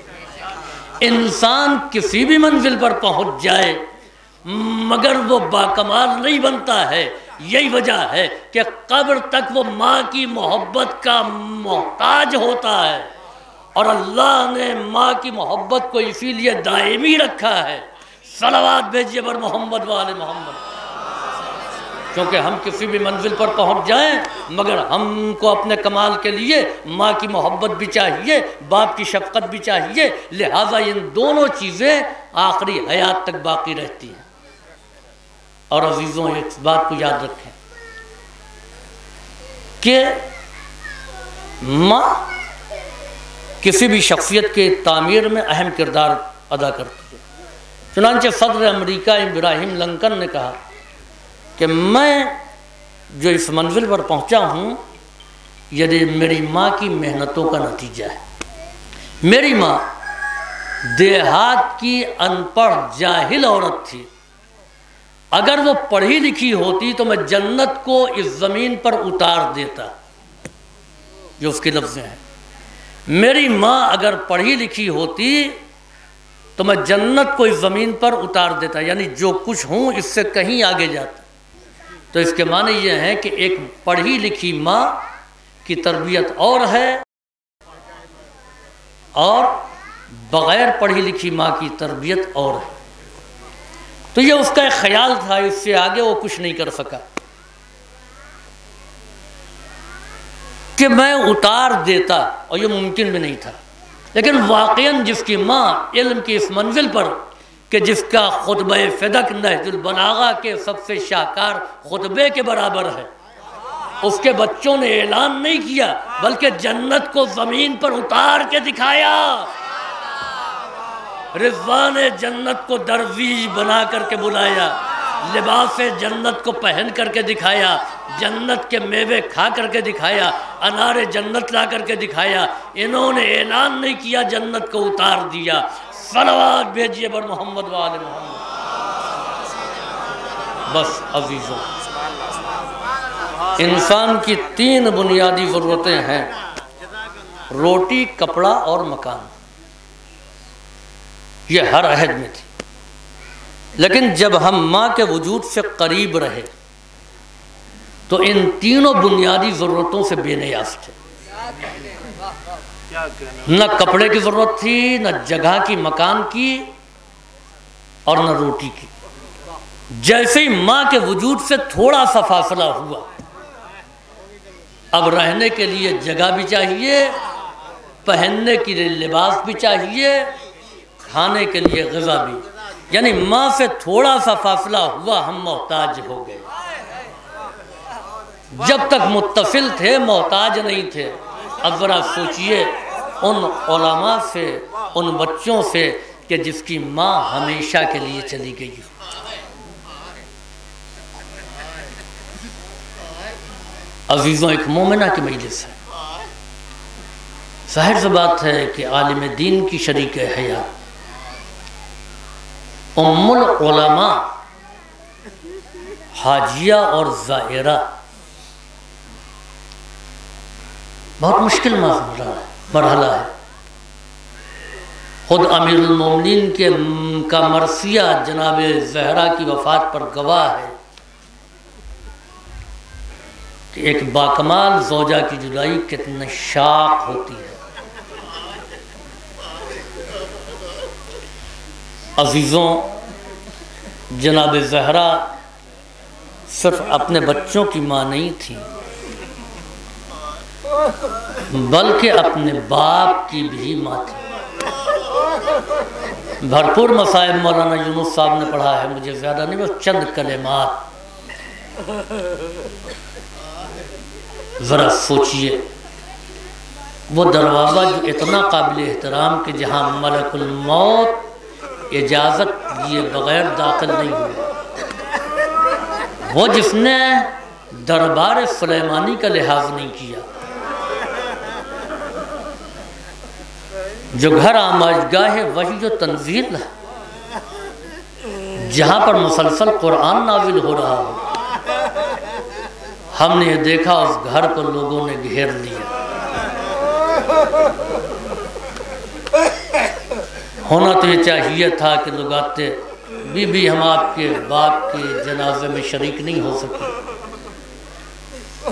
انسان کسی بھی منزل پر پہنچ جائے مگر وہ باکمال نہیں بنتا ہے۔ یہی وجہ ہے کہ قبر تک وہ ماں کی محبت کا محتاج ہوتا ہے، اور اللہ نے ماں کی محبت کو اسی لیے دائمی رکھا ہے۔ صلوات بھیجیے بر محمد و آل محمد۔ کیونکہ ہم کسی بھی منزل پر پہنچ جائیں مگر ہم کو اپنے کمال کے لیے ماں کی محبت بھی چاہیے، باپ کی شفقت بھی چاہیے، لہٰذا ان دونوں چیزیں آخری حیات تک باقی رہتی ہیں۔ اور عزیزوں اس بات کو یاد رکھیں کہ ماں کسی بھی شخصیت کے تعمیر میں اہم کردار ادا کرتی ہے۔ چنانچہ صدر امریکہ ابراہیم لنکن نے کہا کہ میں جو اس منزل پر پہنچا ہوں یہ میری ماں کی محنتوں کا نتیجہ ہے۔ میری ماں دیہات کی ان پڑھ جاہل عورت تھی، اگر وہ پڑھی لکھی ہوتی تو میں جنت کو اس زمین پر اتار دیتا، جو اس کے لفظ ہیں۔ میری ماں اگر پڑھی لکھی ہوتی تو میں جنت کو اس زمین پر اتار دیتا، یعنی جو کچھ ہوں اس سے کہیں آگے جاتا۔ تو اس کے معنی یہ ہے کہ ایک پڑھی لکھی ماں کی تربیت اور ہے اور بغیر پڑھی لکھی ماں کی تربیت اور ہے۔ تو یہ اس کا ایک خیال تھا، اس سے آگے وہ کچھ نہیں کر سکا کہ میں اتار دیتا، اور یہ ممکن بھی نہیں تھا۔ لیکن واقعاً جس کی ماں علم کی اس منزل پر کہ جس کا خطبہ فدق نہج البلاغہ کے سب سے شاہکار خطبے کے برابر ہے، اس کے بچوں نے اعلان نہیں کیا بلکہ جنت کو زمین پر اتار کے دکھایا، رضوان جنت کو درویش بنا کر کے بلایا، لباس جنت کو پہن کر کے دکھایا، جنت کے میوے کھا کر کے دکھایا، انار جنت لا کر کے دکھایا۔ انہوں نے اعلان نہیں کیا، جنت کو اتار دیا۔ صلوات بھیجیے بر محمد و آل محمد۔ بس عزیزوں، انسان کی 3 بنیادی ضرورتیں ہیں: روٹی، کپڑا اور مکان۔ یہ ہر عہد میں تھی، لیکن جب ہم ماں کے وجود سے قریب رہے تو ان تینوں بنیادی ضرورتوں سے بے نیاز تھے۔ نہ کپڑے کی ضرورت تھی، نہ جگہ کی، مکان کی، اور نہ روٹی کی۔ جیسے ہی ماں کے وجود سے تھوڑا سا فاصلہ ہوا، اب رہنے کے لیے جگہ بھی چاہیے، پہننے کے لیے لباس بھی چاہیے، کھانے کے لیے غذا بھی۔ یعنی ماں سے تھوڑا سا فاصلہ ہوا، ہم محتاج ہو گئے۔ جب تک متصل تھے محتاج نہیں تھے۔ اب ذرا سوچئے ان علماء سے، ان بچوں سے کہ جس کی ماں ہمیشہ کے لیے چلی گئی۔ عزیزوں، ایک مومنہ کی مجلس ہے، ظاہر سی بات ہے کہ عالم دین کی شریک حیات، ام العلماء، حاجیہ اور زائرہ، بہت مشکل مرحلہ ہے۔ خود امیر المومنین کا مرثیہ جناب زہرا کی وفات پر گواہ ہے کہ ایک باکمال زوجہ کی جدائی کتنی شاق ہوتی ہے۔ عزیزوں، جناب زہرا صرف اپنے بچوں کی ماں نہیں تھی بلکہ اپنے باپ کی بھی ماں تھی۔ بھرپور مصائب مولانا یونس صاحب نے پڑھا ہے، مجھے زیادہ نہیں، بس چند کلمات۔ ذرا سوچئے، وہ دروازہ جو اتنا قابل احترام کہ جہاں ملک الموت اجازت دیے بغیر داخل نہیں ہوئے، وہ جس نے دربار سلیمانی کا لحاظ نہیں کیا، جو گھر آماجگاہ ہے وحی و تنزیل ہے، جہاں پر مسلسل قرآن نازل ہو رہا ہو، ہم نے یہ دیکھا اس گھر کو لوگوں نے گھیر لیا۔ ہونا تو یہ چاہیے تھا کہ لوگ آتے، بی بی ہم آپ کے باپ کے جنازے میں شریک نہیں ہو سکے،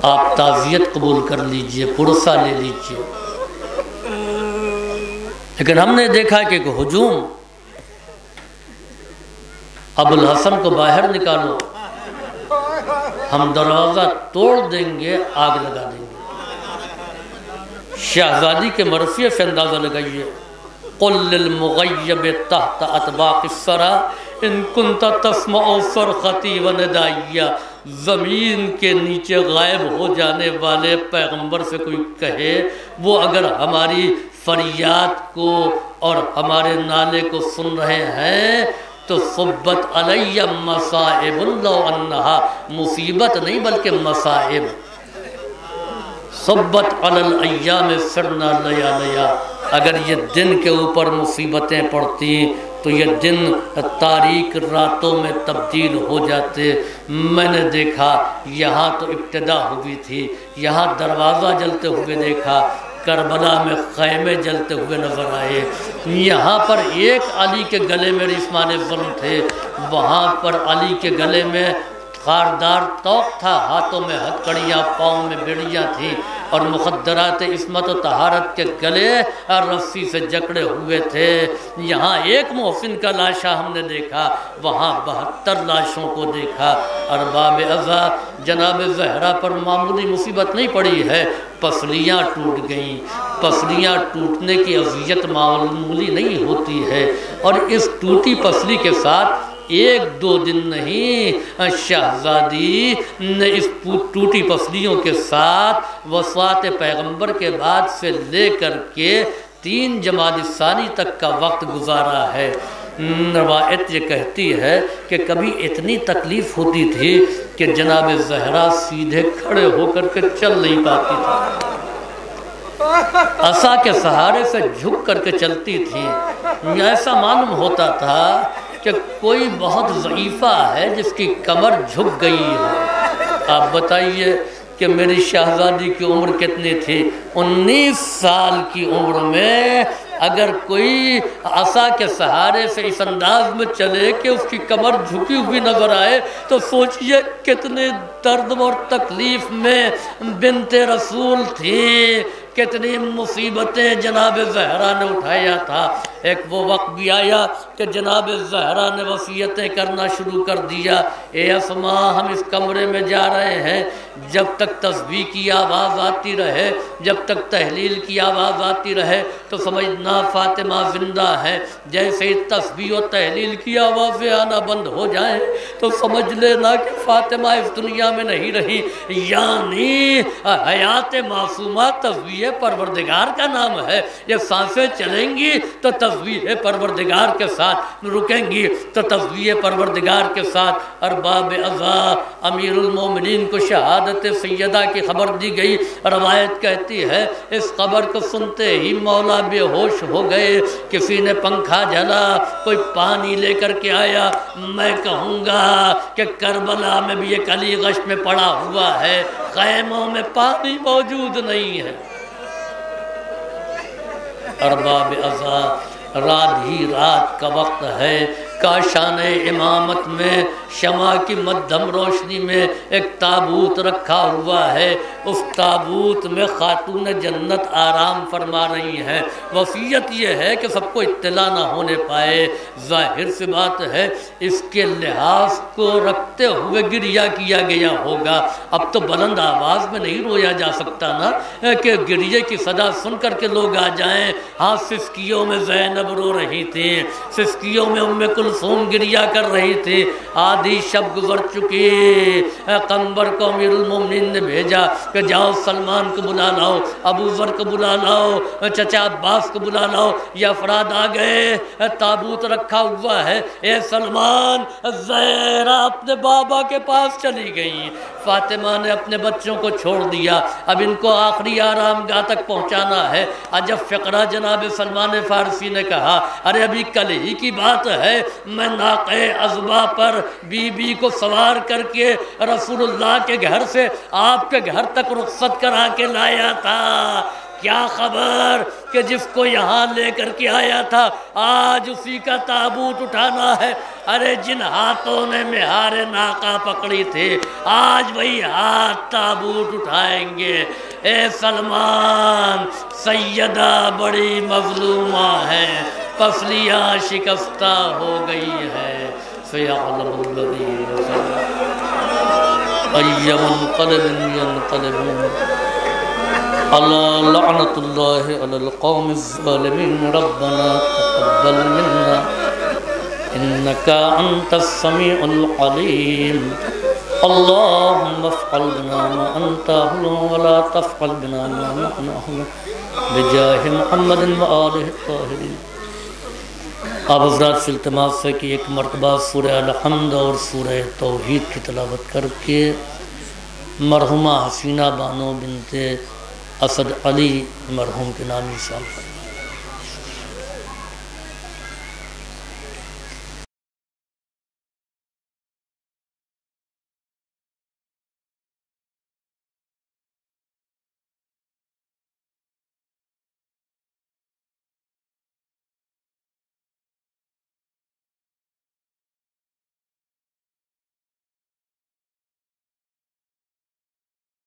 آپ تعزیت قبول کر لیجئے، پرسہ لے لیجئے۔ لیکن ہم نے دیکھا کہ ایک ہجوم، ابو الحسن کو باہر نکالو، ہم دروازہ توڑ دیں گے، آگ لگا دیں گے۔ شہزادی کے مرثیے سے اندازہ لگائیے، قل للمغیب تحت اطباق الثری ان کنت تسمع صرختی و ندائیہ، زمین کے نیچے غائب ہو جانے والے پیغمبر سے کوئی کہے وہ اگر ہماری فریاد کو اور ہمارے نالے کو سن رہے ہیں تو صبت علی مصائب لو انہا، مصیبت نہیں بلکہ مصائب، صبت علی الایام سرنا لیالیا، اگر یہ دن کے اوپر مصیبتیں پڑتی تو یہ دن تاریک راتوں میں تبدیل ہو جاتے۔ میں نے دیکھا یہاں تو ابتدا ہوئی تھی، یہاں دروازہ جلتے ہوئے دیکھا، کربلا میں خیمے جلتے ہوئے نظر آئے، یہاں پر ایک علی کے گلے میں رسمان ظلم تھے، وہاں پر علی کے گلے میں خاردار توق تھا، ہاتھوں میں ہتھکڑیاں، پاؤں میں بیڑیاں تھیں، اور مخدرات عصمت و طہارت کے گلے رسی سے جکڑے ہوئے تھے۔ یہاں ایک محسن کا لاشا ہم نے دیکھا، وہاں 72 لاشوں کو دیکھا۔ ارباب عزا، جناب زہرا پر معمولی مصیبت نہیں پڑی ہے، پسلیاں ٹوٹ گئیں۔ پسلیاں ٹوٹنے کی اذیت معمولی نہیں ہوتی ہے، اور اس ٹوٹی پسلی کے ساتھ ایک دو دن نہیں، شہزادی نے اس ٹوٹی پسلیوں کے ساتھ وفات پیغمبر کے بعد سے لے کر کے 3 جمادی الثانی تک کا وقت گزارا ہے۔ روایت یہ کہتی ہے کہ کبھی اتنی تکلیف ہوتی تھی کہ جناب زہرا سیدھے کھڑے ہو کر کے چل نہیں پاتی تھی، عصا کے سہارے سے جھک کر کے چلتی تھی۔ ایسا معلوم ہوتا تھا کہ کوئی بہت ضعیفہ ہے جس کی کمر جھک گئی ہے۔ آپ بتائیے کہ میری شہزادی کی عمر کتنی تھی؟ 19 سال کی عمر میں اگر کوئی عصا کے سہارے سے اس انداز میں چلے کہ اس کی کمر جھکی ہوئی نظر آئے تو سوچئے کتنے درد اور تکلیف میں بنت رسول تھی، کتنی مصیبتیں جناب زہرا نے اٹھایا تھا۔ ایک وہ وقت بھی آیا کہ جناب زہرا نے وصیتیں کرنا شروع کر دیا، اے اسماء ہم اس کمرے میں جا رہے ہیں، جب تک تسبیح کی آواز آتی رہے، جب تک تحلیل کی آواز آتی رہے تو سمجھنا فاطمہ زندہ ہے، جیسے ہی تسبیح و تحلیل کی آوازیں آنا بند ہو جائیں تو سمجھ لینا کہ فاطمہ اس دنیا میں نہیں رہی۔ یعنی حیات معصومہ تسبیح پروردگار کا نام ہے، یہ سانسیں چلیں گی تو تسبیح پروردگار کے ساتھ، رکیں گی تو تسبیح پروردگار کے ساتھ۔ ارباب عزا، امیر المومنین کو شہادت سیدہ کی خبر دی گئی۔ روایت کہتی ہے اس خبر کو سنتے ہی مولا بے ہوش ہو گئے، کسی نے پنکھا جلا، کوئی پانی لے کر کے آیا۔ میں کہوں گا کہ کربلا میں بھی ایک علی غش میں پڑا ہوا ہے، خیموں میں پانی موجود نہیں ہے۔ ارباب عزا، رات ہی رات کا وقت ہے، کاشان امامت میں شمع کی مدھم روشنی میں ایک تابوت رکھا ہوا ہے، اس تابوت میں خاتون جنت آرام فرما رہی ہیں۔ وصیت یہ ہے کہ سب کو اطلاع نہ ہونے پائے۔ ظاہر سی بات ہے اس کے لحاظ کو رکھتے ہوئے گریہ کیا گیا ہوگا، اب تو بلند آواز میں نہیں رویا جا سکتا نا کہ گریہ کی صدا سن کر کے لوگ آ جائیں۔ ہاں سسکیوں میں زینب رو رہی تھی، سسکیوں میں ام کلثوم گریہ کر رہی تھی۔ آدھی شب گزر چکی، قنبر کو امیر المومنین نے بھیجا کہ جاؤ سلمان کو بلا لاؤ، ابو ذر کو بلا لاؤ، چچا عباس کو بلا لاؤ، یہ افراد آ گئے، تابوت رکھا ہوا ہے۔ اے سلمان، زہرا اپنے بابا کے پاس چلی گئی، فاطمہ نے اپنے بچوں کو چھوڑ دیا، اب ان کو آخری آرام گاہ تک پہنچانا ہے۔ عجب فقرہ جناب سلمان فارسی نے کہا، ارے ابھی کل ہی کی بات ہے، میں ناقہ عذبہ پر بی بی کو سوار کر کے رسول اللہ کے گھر سے آپ کے گھر تک رخصت کرا کے لایا تھا۔ کیا خبر کہ جس کو یہاں لے کر کے آیا تھا آج اسی کا تابوت اٹھانا ہے۔ ارے جن ہاتھوں نے مہار ناقہ پکڑی تھی آج وہی ہاتھ تابوت اٹھائیں گے۔ اے سلمان، سیدہ بڑی مظلومہ ہے، پسلیاں شکستہ ہو گئی ہے۔ فَيَعْلَمُ الَّذِينَ ظَلَمُوا أي منقلب ينقلبون على لعنة الله على القوم الظالمين ربنا تقبل منا إنك أنت السميع العليم اللهم افعل بنا ما أنت أهل ولا تفعل بنا ما نحن أهل بجاه محمد وآله الطاهرين. آپ حضرات سے التماس ہے کہ ایک مرتبہ سورہ الحمد اور سورہ توحید کی تلاوت کر کے مرحومہ حسینہ بانو بنت اسد علی مرحوم کے نام شامل